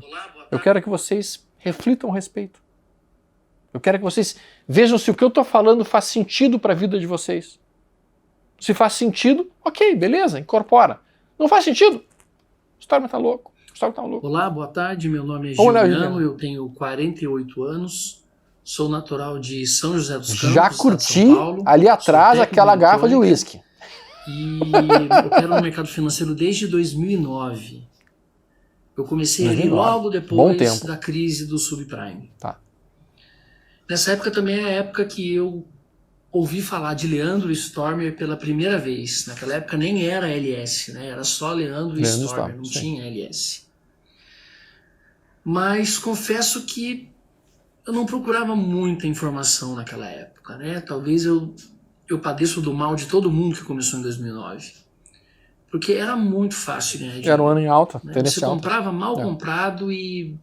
eu quero que vocês reflitam a respeito. Eu quero que vocês vejam se o que eu estou falando faz sentido para a vida de vocês. Se faz sentido, ok, beleza, incorpora. Não faz sentido? O Stoiber está louco. Olá, boa tarde, meu nome é Juliano, eu tenho 48 anos, sou natural de São José dos Campos, já curti São Paulo, ali atrás aquela garrafa de uísque. E eu quero no mercado financeiro desde 2009. Eu comecei ali logo depois da crise do subprime. Tá. Nessa época também é a época que eu ouvi falar de Leandro Stormer pela primeira vez. Naquela época nem era LS, né? Era só Leandro Stormer, não tinha LS. Mas confesso que eu não procurava muita informação naquela época, né? Talvez eu padeço do mal de todo mundo que começou em 2009. Porque era muito fácil ganhar dinheiro. Era um ano em alta, né? Você comprava mal comprado e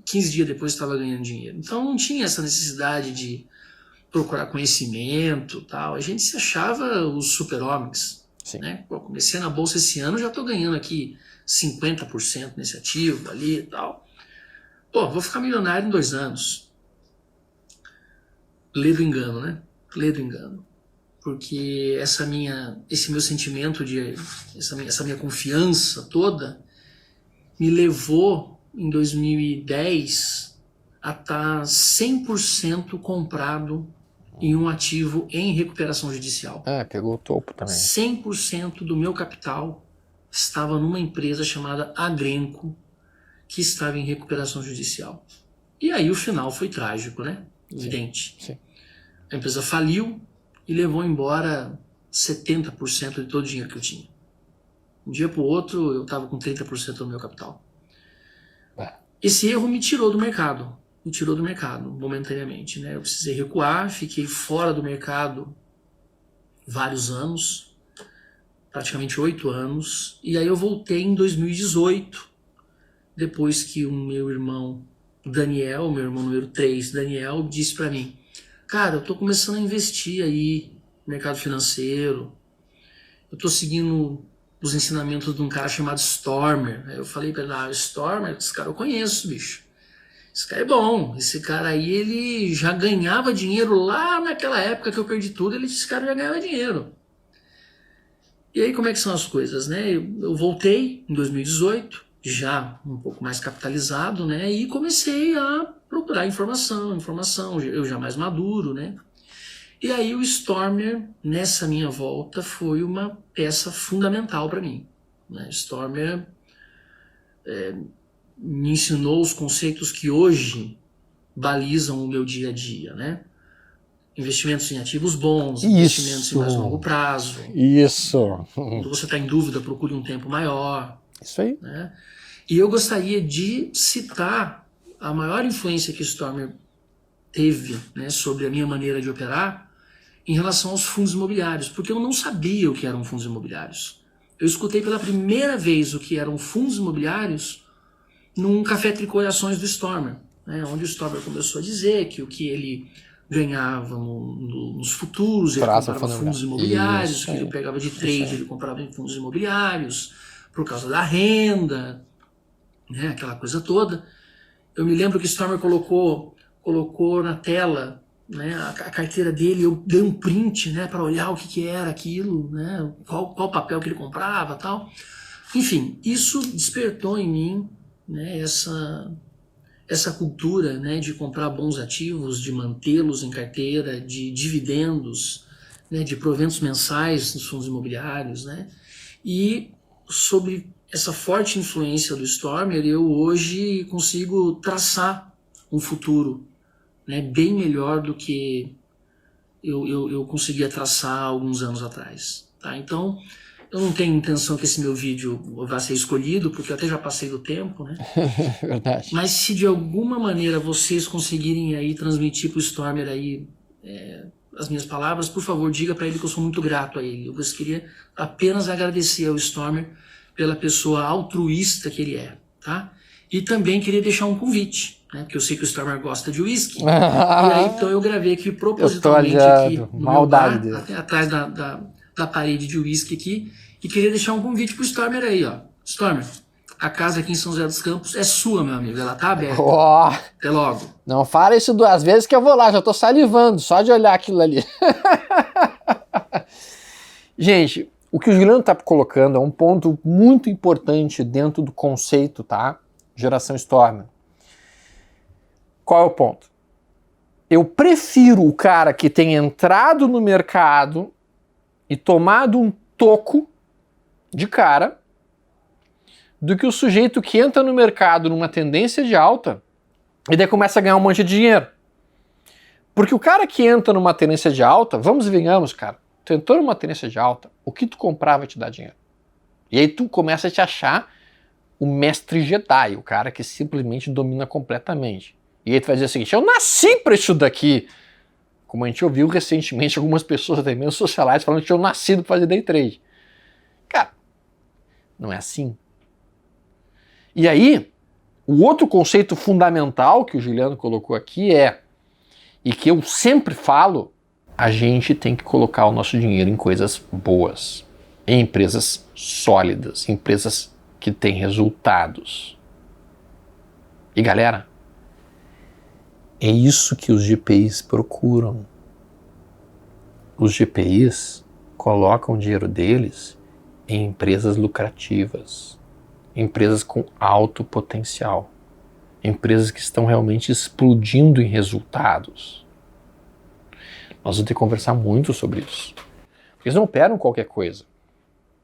15 dias depois estava ganhando dinheiro. Então não tinha essa necessidade de procurar conhecimento, tal. A gente se achava os super-homens. Né? Pô, comecei na bolsa esse ano, já estou ganhando aqui 50% nesse ativo ali e tal. Pô, vou ficar milionário em 2 anos. Lê do engano, né? Lê do engano. Porque esse meu sentimento, essa minha confiança toda, me levou, em 2010, a estar 100% comprado em um ativo em recuperação judicial. Pegou o topo também. 100% do meu capital estava numa empresa chamada Agrenco, que estava em recuperação judicial. E aí o final foi trágico, né? Evidente. Sim. A empresa faliu e levou embora 70% de todo o dinheiro que eu tinha. Um dia para o outro eu estava com 30% do meu capital. Esse erro me tirou do mercado. Momentaneamente, né? Eu precisei recuar, fiquei fora do mercado vários anos, praticamente 8 anos, e aí eu voltei em 2018, depois que o meu irmão Daniel, meu irmão número 3, Daniel, disse para mim: cara, eu tô começando a investir aí no mercado financeiro, eu tô seguindo os ensinamentos de um cara chamado Stormer. Aí eu falei pra ele: Stormer, esse cara eu conheço, bicho. Esse cara é bom, esse cara aí ele já ganhava dinheiro lá naquela época que eu perdi tudo, esse cara já ganhava dinheiro. E aí como é que são as coisas, né? Eu voltei em 2018, já um pouco mais capitalizado, né? E comecei a procurar informação, eu já mais maduro, né? E aí o Stormer, nessa minha volta, foi uma peça fundamental para mim, né? Stormer me ensinou os conceitos que hoje balizam o meu dia a dia, né? Investimentos em ativos bons, investimentos em mais longo prazo. Quando você está em dúvida, procure um tempo maior. Isso aí. Né? E eu gostaria de citar a maior influência que Stormer teve, né, sobre a minha maneira de operar em relação aos fundos imobiliários, porque eu não sabia o que eram fundos imobiliários. Eu escutei pela primeira vez o que eram fundos imobiliários num Café Tricô e Ações do Stormer, né, onde o Stormer começou a dizer que o que ele ganhava nos futuros, ele comprava fundos imobiliários, que ele pegava de trade, ele comprava em fundos imobiliários, por causa da renda, né, aquela coisa toda. Eu me lembro que o Stormer colocou na tela, né, a carteira dele, eu dei um print, né, para olhar o que era aquilo, né, qual papel que ele comprava e tal. Enfim, isso despertou em mim, né, essa cultura, né, de comprar bons ativos, de mantê-los em carteira, de dividendos, né, de proventos mensais nos fundos imobiliários, né, e sobre essa forte influência do Stormer, eu hoje consigo traçar um futuro, né, bem melhor do que eu conseguia traçar alguns anos atrás. Tá? Então, eu não tenho intenção que esse meu vídeo vá ser escolhido, porque eu até já passei do tempo, né? Verdade. Mas se de alguma maneira vocês conseguirem aí transmitir para o Stormer aí, as minhas palavras, por favor, diga para ele que eu sou muito grato a ele. Eu queria apenas agradecer ao Stormer pela pessoa altruísta que ele é, tá? E também queria deixar um convite, né? Porque eu sei que o Stormer gosta de uísque. E aí, então eu gravei aqui propositalmente aqui no meu bar, até atrás da parede de uísque aqui, e queria deixar um convite pro Stormer aí, ó. Stormer, a casa aqui em São José dos Campos é sua, meu amigo, ela tá aberta. Até logo. Não fala isso 2 vezes que eu vou lá, já tô salivando, só de olhar aquilo ali. Gente, o que o Juliano tá colocando é um ponto muito importante dentro do conceito, tá? Geração Stormer. Qual é o ponto? Eu prefiro o cara que tem entrado no mercado e tomado um toco de cara do que o sujeito que entra no mercado numa tendência de alta e daí começa a ganhar um monte de dinheiro. Porque o cara que entra numa tendência de alta, vamos e venhamos, cara, tu entrou numa tendência de alta, o que tu comprar vai te dar dinheiro. E aí tu começa a te achar o mestre Jedi, o cara que simplesmente domina completamente. E aí tu vai dizer o seguinte: eu nasci pra isso daqui. Como a gente ouviu recentemente algumas pessoas até mesmo socialites falando que eu nasci pra fazer day trade. Cara, não é assim. E aí, O outro conceito fundamental que o Juliano colocou aqui e que eu sempre falo, a gente tem que colocar o nosso dinheiro em coisas boas, em empresas sólidas, em empresas que têm resultados. E galera, é isso que os GPIs procuram. Os GPIs colocam o dinheiro deles em empresas lucrativas, empresas com alto potencial, empresas que estão realmente explodindo em resultados. Nós vamos ter que conversar muito sobre isso. Porque eles não operam qualquer coisa.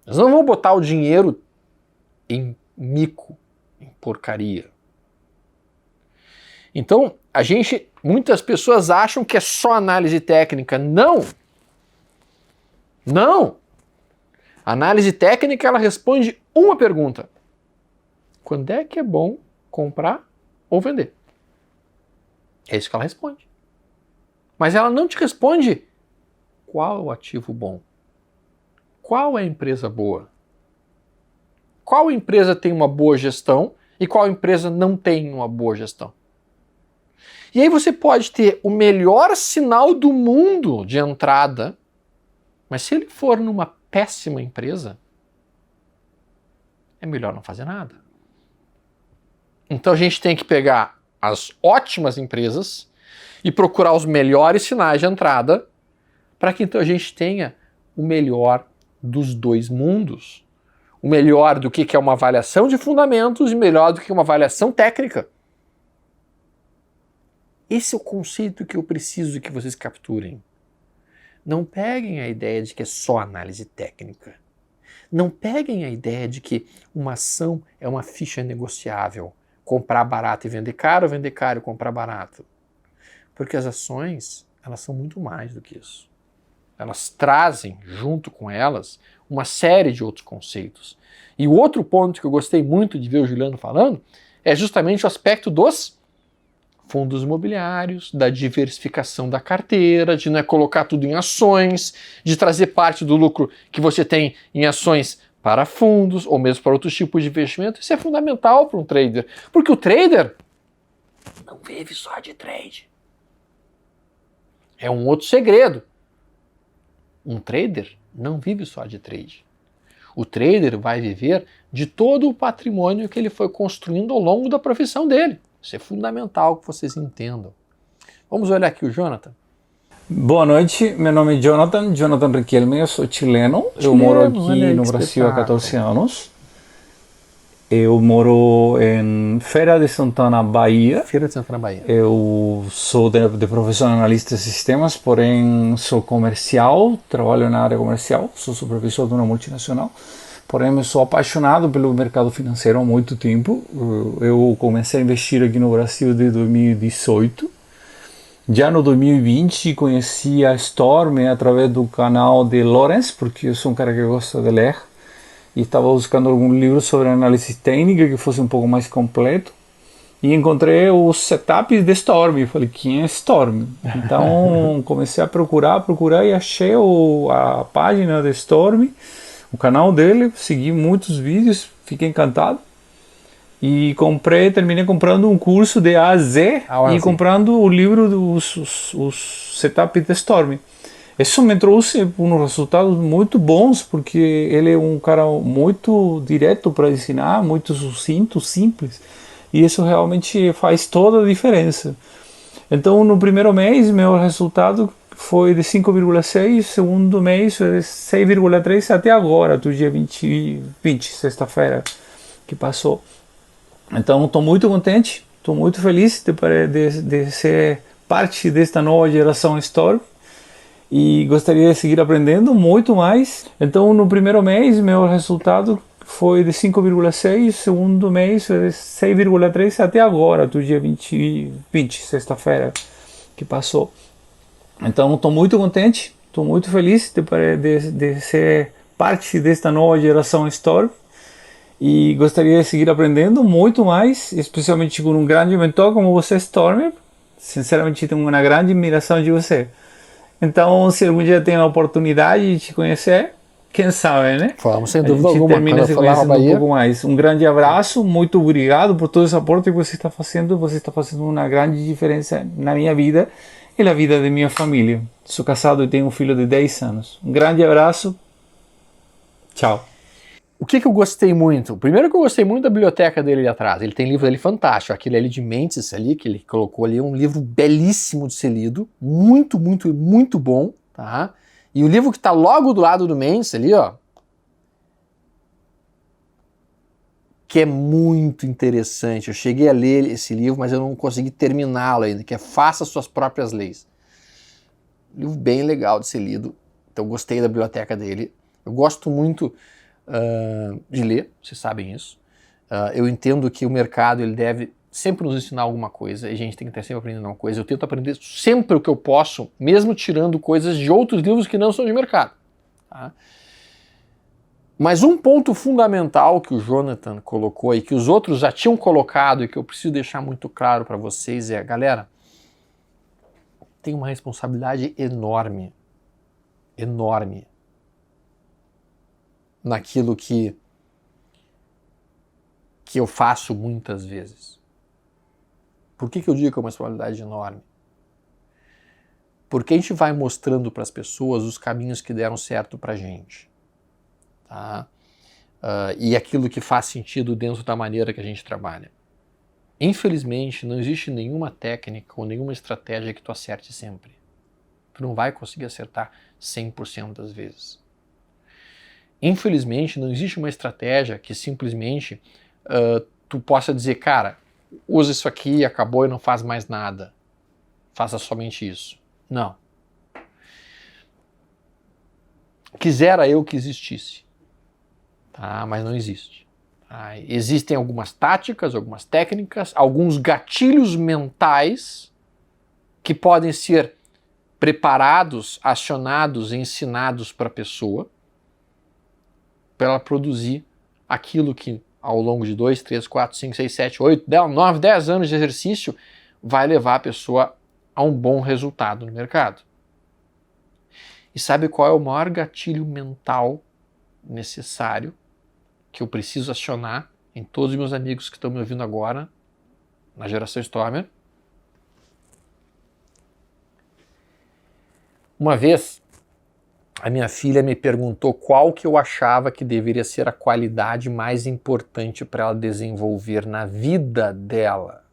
Eles não vão botar o dinheiro em mico, em porcaria. Então, muitas pessoas acham que é só análise técnica. Não! Não! A análise técnica, ela responde uma pergunta. Quando é que é bom comprar ou vender? É isso que ela responde. Mas ela não te responde qual é o ativo bom. Qual é a empresa boa? Qual empresa tem uma boa gestão e qual empresa não tem uma boa gestão? E aí você pode ter o melhor sinal do mundo de entrada, mas se ele for numa péssima empresa, é melhor não fazer nada. Então a gente tem que pegar as ótimas empresas e procurar os melhores sinais de entrada para que então a gente tenha o melhor dos dois mundos. O melhor do que é uma avaliação de fundamentos e melhor do que uma avaliação técnica. Esse é o conceito que eu preciso que vocês capturem. Não peguem a ideia de que é só análise técnica. Não peguem a ideia de que uma ação é uma ficha negociável. Comprar barato e vender caro e comprar barato. Porque as ações, elas são muito mais do que isso. Elas trazem, junto com elas, uma série de outros conceitos. E o outro ponto que eu gostei muito de ver o Juliano falando é justamente o aspecto dos fundos imobiliários, da diversificação da carteira, de não é colocar tudo em ações, de trazer parte do lucro que você tem em ações para fundos ou mesmo para outros tipos de investimento. Isso é fundamental para um trader, porque o trader não vive só de trade. É um outro segredo. Um trader não vive só de trade. O trader vai viver de todo o patrimônio que ele foi construindo ao longo da profissão dele. Isso é fundamental que vocês entendam. Vamos olhar aqui o Jonathan. Boa noite, meu nome é Jonathan Riquelme, eu sou chileno. Eu moro aqui no Brasil há 14 anos. Eu moro em Feira de Santana, Bahia. Feira de Santana, Bahia. Eu sou de profissão analista de sistemas, porém sou comercial, trabalho na área comercial, sou supervisor de uma multinacional. Porém, eu sou apaixonado pelo mercado financeiro há muito tempo. Eu comecei a investir aqui no Brasil desde 2018. Já no 2020 conheci a Storm através do canal de Lawrence, porque eu sou um cara que gosta de ler. E estava buscando algum livro sobre análise técnica que fosse um pouco mais completo. E encontrei os setups de Storm. Falei, quem é Storm? Então comecei a procurar e achei a página de Storm, o canal dele, segui muitos vídeos, fiquei encantado. E terminei comprando um curso de A a Z e comprando o livro dos setups de Storm. Isso me trouxe uns resultados muito bons, porque ele é um cara muito direto para ensinar, muito sucinto, simples. E isso realmente faz toda a diferença. Então, no primeiro mês, meu resultado foi de 5,6, segundo mês foi de 6,3 até agora, do dia 20, sexta-feira que passou. Então, estou muito contente, estou muito feliz de ser parte desta nova geração Storm e gostaria de seguir aprendendo muito mais. Então, no primeiro mês, meu resultado foi de 5,6, segundo mês foi de 6,3 até agora, do dia 20, sexta-feira que passou. Então, estou muito contente, estou muito feliz de ser parte desta nova geração Storm e gostaria de seguir aprendendo muito mais, especialmente com um grande mentor como você, Storm. Sinceramente, tenho uma grande admiração de você. Então, se algum dia tem a oportunidade de te conhecer, Quem sabe, né? Vamos, sem dúvida alguma. Termina se conhecendo um pouco mais. Um grande abraço, muito obrigado por todo esse aporte que você está fazendo. Você está fazendo uma grande diferença na minha vida e na vida de minha família. Sou casado e tenho um filho de 10 anos. Um grande abraço. Tchau. O que eu gostei muito? Primeiro que eu gostei muito da biblioteca dele ali atrás. Ele tem livro dele fantástico. Aquele ali de Mentes ali, que ele colocou ali, um livro belíssimo de ser lido. Muito, muito, muito bom, tá? E o livro que está logo do lado do Mendes ali, ó, que é muito interessante. Eu cheguei a ler esse livro, mas eu não consegui terminá-lo ainda, que é Faça Suas Próprias Leis. Livro bem legal de ser lido. Então eu gostei da biblioteca dele. Eu gosto muito de ler, vocês sabem isso. Eu entendo que o mercado ele deve sempre nos ensinar alguma coisa, e a gente tem que estar sempre aprendendo alguma coisa. Eu tento aprender sempre o que eu posso, mesmo tirando coisas de outros livros que não são de mercado. Tá? Mas um ponto fundamental que o Jonathan colocou e que os outros já tinham colocado e que eu preciso deixar muito claro para vocês é, galera, tem uma responsabilidade enorme, enorme naquilo que eu faço muitas vezes. Por que eu digo que é uma responsabilidade enorme? Porque a gente vai mostrando para as pessoas os caminhos que deram certo para a gente. Tá? E aquilo que faz sentido dentro da maneira que a gente trabalha. Infelizmente, não existe nenhuma técnica ou nenhuma estratégia que tu acerte sempre. Tu não vai conseguir acertar 100% das vezes. Infelizmente, não existe uma estratégia que simplesmente tu possa dizer, cara, usa isso aqui, acabou e não faz mais nada. Faça somente isso. Não. Quisera eu que existisse. Tá? Mas não existe. Tá? Existem algumas táticas, algumas técnicas, alguns gatilhos mentais que podem ser preparados, acionados, ensinados para a pessoa para ela produzir aquilo que ao longo de 2, 3, 4, 5, 6, 7, 8, 9, 10 anos de exercício vai levar a pessoa a um bom resultado no mercado. E sabe qual é o maior gatilho mental necessário que eu preciso acionar em todos os meus amigos que estão me ouvindo agora, na geração Stormer? Uma vez, a minha filha me perguntou qual que eu achava que deveria ser a qualidade mais importante para ela desenvolver na vida dela.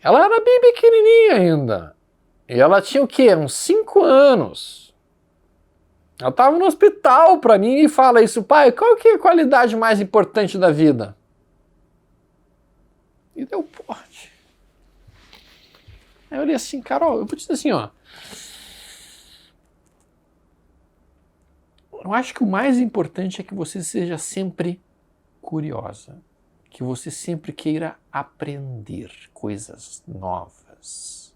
Ela era bem pequenininha ainda. E ela tinha o quê? Uns 5 anos. Ela estava no hospital para mim e fala isso, pai, qual que é a qualidade mais importante da vida? E deu porte. Aí eu olhei assim, Carol, eu vou dizer assim, ó. Eu acho que o mais importante é que você seja sempre curiosa. Que você sempre queira aprender coisas novas.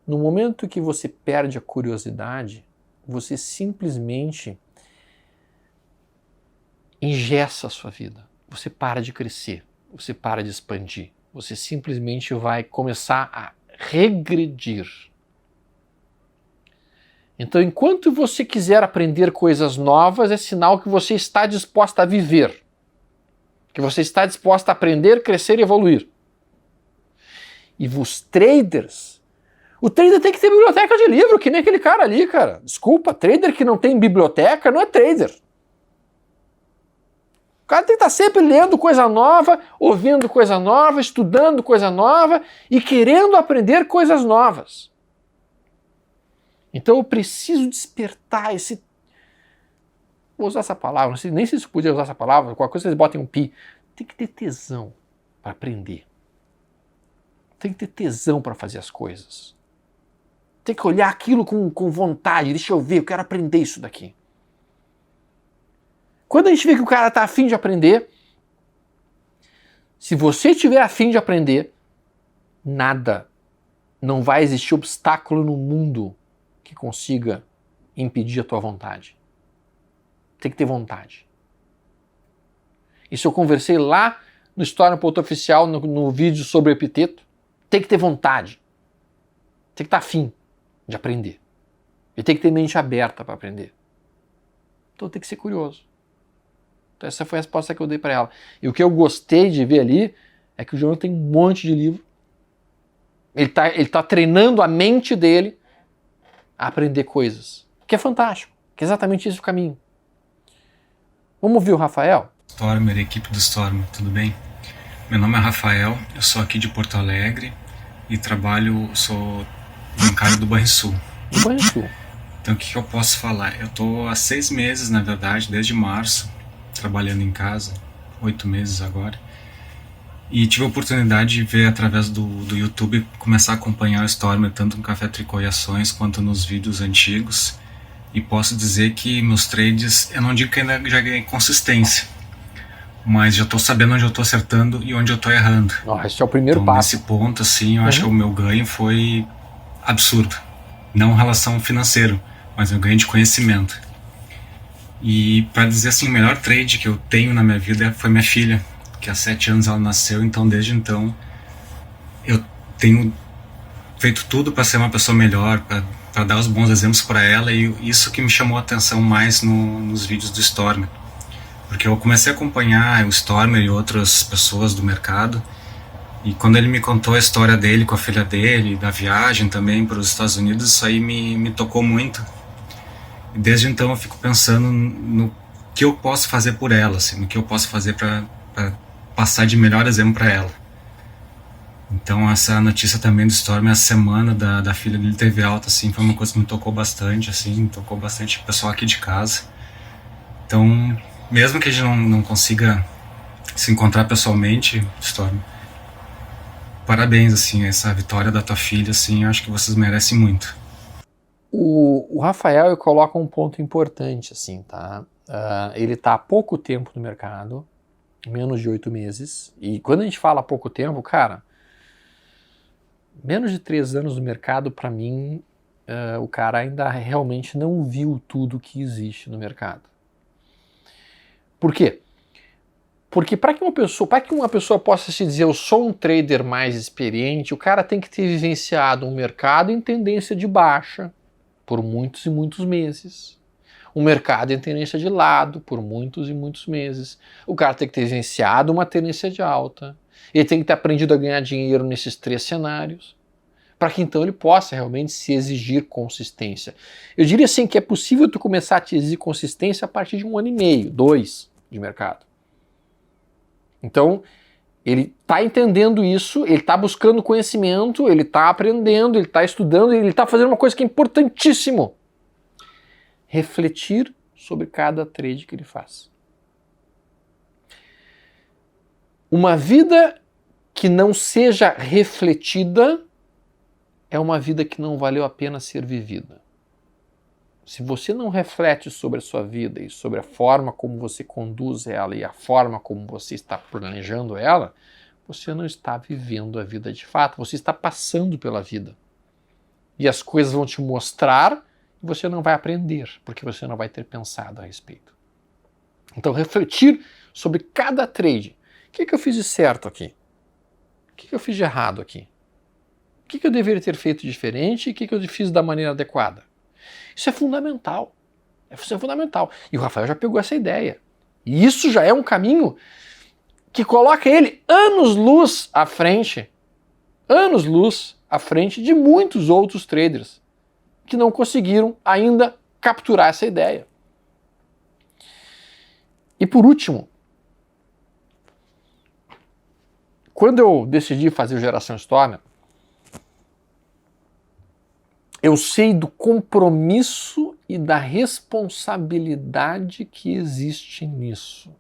No momento que você perde a curiosidade, você simplesmente engessa a sua vida. Você para de crescer, você para de expandir. Você simplesmente vai começar a regredir. Então, enquanto você quiser aprender coisas novas, é sinal que você está disposta a viver. Que você está disposta a aprender, crescer e evoluir. E os traders, o trader tem que ter biblioteca de livro, que nem aquele cara ali, cara. Desculpa, trader que não tem biblioteca não é trader. O cara tem que estar sempre lendo coisa nova, ouvindo coisa nova, estudando coisa nova e querendo aprender coisas novas. Então eu preciso despertar esse... Vou usar essa palavra, não sei nem se isso podia usar essa palavra, qualquer coisa vocês botem um pi. Tem que ter tesão para aprender. Tem que ter tesão para fazer as coisas. Tem que olhar aquilo com vontade, deixa eu ver, eu quero aprender isso daqui. Quando a gente vê que o cara está afim de aprender, se você estiver afim de aprender, nada, não vai existir obstáculo no mundo que consiga impedir a tua vontade. Tem que ter vontade. Isso eu conversei lá no História no Ponto Oficial, no vídeo sobre o epiteto. Tem que ter vontade. Tem que estar afim de aprender. Ele tem que ter mente aberta para aprender. Então tem que ser curioso. Então essa foi a resposta que eu dei para ela. E o que eu gostei de ver ali é que o Jonathan tem um monte de livro. Ele tá treinando a mente dele a aprender coisas. Que é fantástico. Que é exatamente esse o caminho. Vamos ouvir o Rafael? Stormer, equipe do Stormer, tudo bem? Meu nome é Rafael, eu sou aqui de Porto Alegre e sou bancário do Banrisul. Do Banrisul. Então o que eu posso falar? Eu estou há 6 meses, na verdade, desde março, trabalhando em casa, 8 meses agora. E tive a oportunidade de ver através do YouTube, começar a acompanhar o Stormer, tanto no Café Tricô e Ações, quanto nos vídeos antigos. E posso dizer que meus trades, eu não digo que ainda já ganhei consistência, mas já estou sabendo onde eu estou acertando e onde eu estou errando. Esse é o primeiro então, passo. Nesse ponto, assim, eu acho que o meu ganho foi absurdo. Não em relação financeiro, mas meu ganho de conhecimento. E para dizer assim, o melhor trade que eu tenho na minha vida foi minha filha, que há 7 anos ela nasceu, então desde então eu tenho feito tudo para ser uma pessoa melhor, para dar os bons exemplos para ela, e isso que me chamou a atenção mais nos vídeos do Stormer. Porque eu comecei a acompanhar o Stormer e outras pessoas do mercado, e quando ele me contou a história dele com a filha dele, da viagem também para os Estados Unidos, isso aí me tocou muito. E desde então eu fico pensando no que eu posso fazer por ela, assim, no que eu posso fazer para passar de melhor exemplo para ela. Então essa notícia também do Stormer, a semana da filha dele teve alta, assim, foi uma coisa que me tocou bastante, assim, tocou bastante o pessoal aqui de casa. Então, mesmo que a gente não consiga se encontrar pessoalmente, Stormer, parabéns, assim, essa vitória da tua filha, assim, eu acho que vocês merecem muito. O Rafael coloca um ponto importante, assim, tá? Ele tá há pouco tempo no mercado, menos de 8 meses, e quando a gente fala há pouco tempo, cara, menos de 3 anos no mercado, para mim, o cara ainda realmente não viu tudo que existe no mercado. Por quê? Porque para que uma pessoa possa se dizer eu sou um trader mais experiente, o cara tem que ter vivenciado um mercado em tendência de baixa por muitos e muitos meses. Um mercado em tendência de lado por muitos e muitos meses. O cara tem que ter vivenciado uma tendência de alta. Ele tem que ter aprendido a ganhar dinheiro nesses 3 cenários, para que então ele possa realmente se exigir consistência. Eu diria assim que é possível tu começar a te exigir consistência a partir de 1 ano e meio, 2 de mercado. Então, ele está entendendo isso, ele está buscando conhecimento, ele está aprendendo, ele está estudando, ele está fazendo uma coisa que é importantíssimo. Refletir sobre cada trade que ele faz. Uma vida que não seja refletida é uma vida que não valeu a pena ser vivida. Se você não reflete sobre a sua vida e sobre a forma como você conduz ela e a forma como você está planejando ela, você não está vivendo a vida de fato, você está passando pela vida. E as coisas vão te mostrar e você não vai aprender, porque você não vai ter pensado a respeito. Então, refletir sobre cada trade. O que eu fiz de certo aqui? O que eu fiz de errado aqui? O que eu deveria ter feito diferente e o que eu fiz da maneira adequada? Isso é fundamental. Isso é fundamental. E o Rafael já pegou essa ideia. E isso já é um caminho que coloca ele anos-luz à frente de muitos outros traders que não conseguiram ainda capturar essa ideia. E por último, quando eu decidi fazer o Geração Stormer, eu sei do compromisso e da responsabilidade que existe nisso.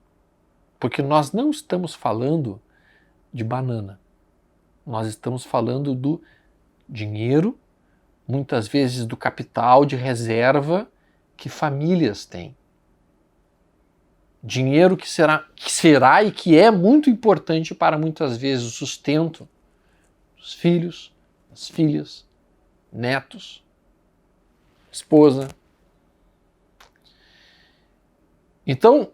Porque nós não estamos falando de banana. Nós estamos falando do dinheiro, muitas vezes do capital de reserva que famílias têm. Dinheiro que será e que é muito importante para muitas vezes o sustento dos filhos, das filhas, netos, esposa. Então,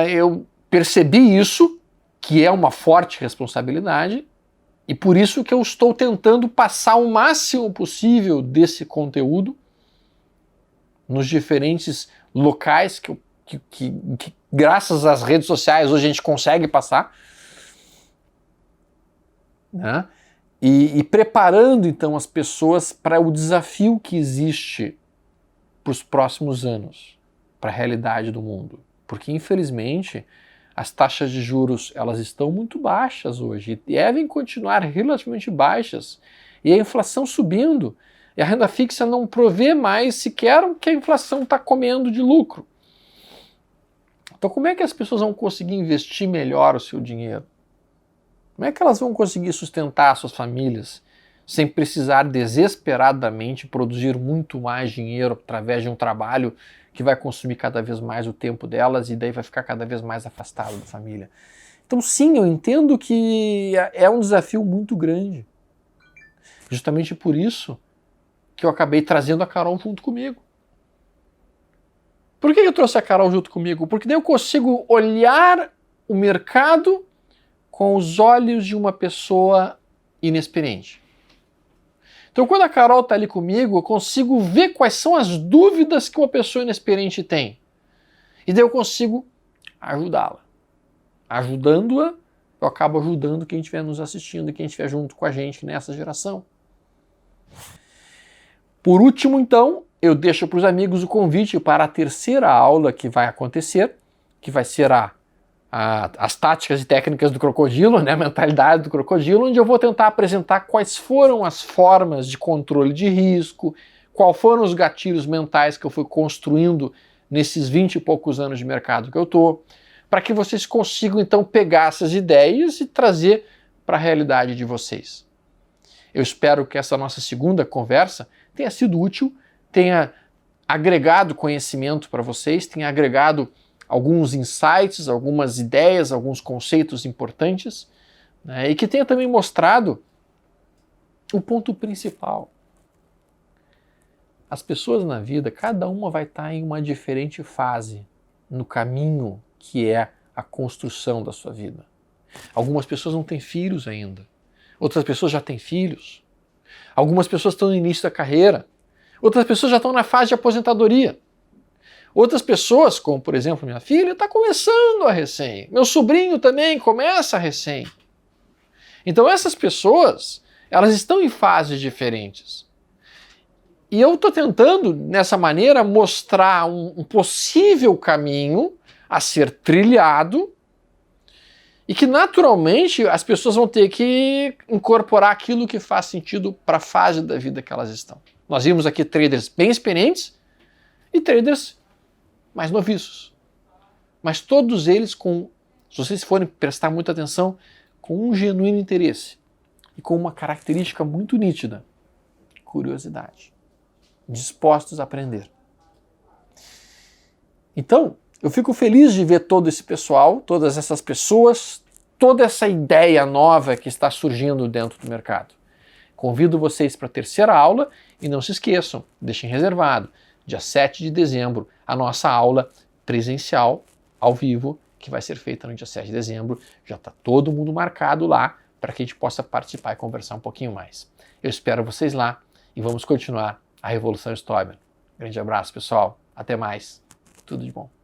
eu percebi isso, que é uma forte responsabilidade, e por isso que eu estou tentando passar o máximo possível desse conteúdo nos diferentes locais que graças às redes sociais hoje a gente consegue passar, né? E preparando então as pessoas para o desafio que existe para os próximos anos, para a realidade do mundo. Porque infelizmente as taxas de juros elas estão muito baixas hoje e devem continuar relativamente baixas, e a inflação subindo, e a renda fixa não provê mais sequer o que a inflação está comendo de lucro. Então como é que as pessoas vão conseguir investir melhor o seu dinheiro? Como é que elas vão conseguir sustentar suas famílias sem precisar desesperadamente produzir muito mais dinheiro através de um trabalho que vai consumir cada vez mais o tempo delas e daí vai ficar cada vez mais afastado da família? Então sim, eu entendo que é um desafio muito grande. Justamente por isso que eu acabei trazendo a Carol junto comigo. Por que eu trouxe a Carol junto comigo? Porque daí eu consigo olhar o mercado com os olhos de uma pessoa inexperiente. Então quando a Carol está ali comigo, eu consigo ver quais são as dúvidas que uma pessoa inexperiente tem. E daí eu consigo ajudá-la. Ajudando-a, eu acabo ajudando quem estiver nos assistindo e quem estiver junto com a gente nessa geração. Por último, então, eu deixo para os amigos o convite para a terceira aula que vai acontecer, que vai ser as táticas e técnicas do crocodilo, né, a mentalidade do crocodilo, onde eu vou tentar apresentar quais foram as formas de controle de risco, quais foram os gatilhos mentais que eu fui construindo nesses 20 e poucos anos de mercado que eu estou, para que vocês consigam então pegar essas ideias e trazer para a realidade de vocês. Eu espero que essa nossa segunda conversa tenha sido útil, tenha agregado conhecimento para vocês, tenha agregado alguns insights, algumas ideias, alguns conceitos importantes, né, e que tenha também mostrado o ponto principal. As pessoas na vida, cada uma vai estar em uma diferente fase no caminho que é a construção da sua vida. Algumas pessoas não têm filhos ainda, outras pessoas já têm filhos, algumas pessoas estão no início da carreira, outras pessoas já estão na fase de aposentadoria. Outras pessoas, como por exemplo minha filha, está começando a recém. Meu sobrinho também começa a recém. Então essas pessoas, elas estão em fases diferentes. E eu estou tentando, nessa maneira, mostrar um possível caminho a ser trilhado e que naturalmente as pessoas vão ter que incorporar aquilo que faz sentido para a fase da vida que elas estão. Nós vimos aqui traders bem experientes e traders mais noviços. Mas todos eles se vocês forem prestar muita atenção, com um genuíno interesse e com uma característica muito nítida: curiosidade. Dispostos a aprender. Então, eu fico feliz de ver todo esse pessoal, todas essas pessoas, toda essa ideia nova que está surgindo dentro do mercado. Convido vocês para a terceira aula e não se esqueçam, deixem reservado, dia 7 de dezembro, a nossa aula presencial, ao vivo, que vai ser feita no dia 7 de dezembro. Já está todo mundo marcado lá para que a gente possa participar e conversar um pouquinho mais. Eu espero vocês lá e vamos continuar a Revolução Stoiber. Grande abraço, pessoal. Até mais. Tudo de bom.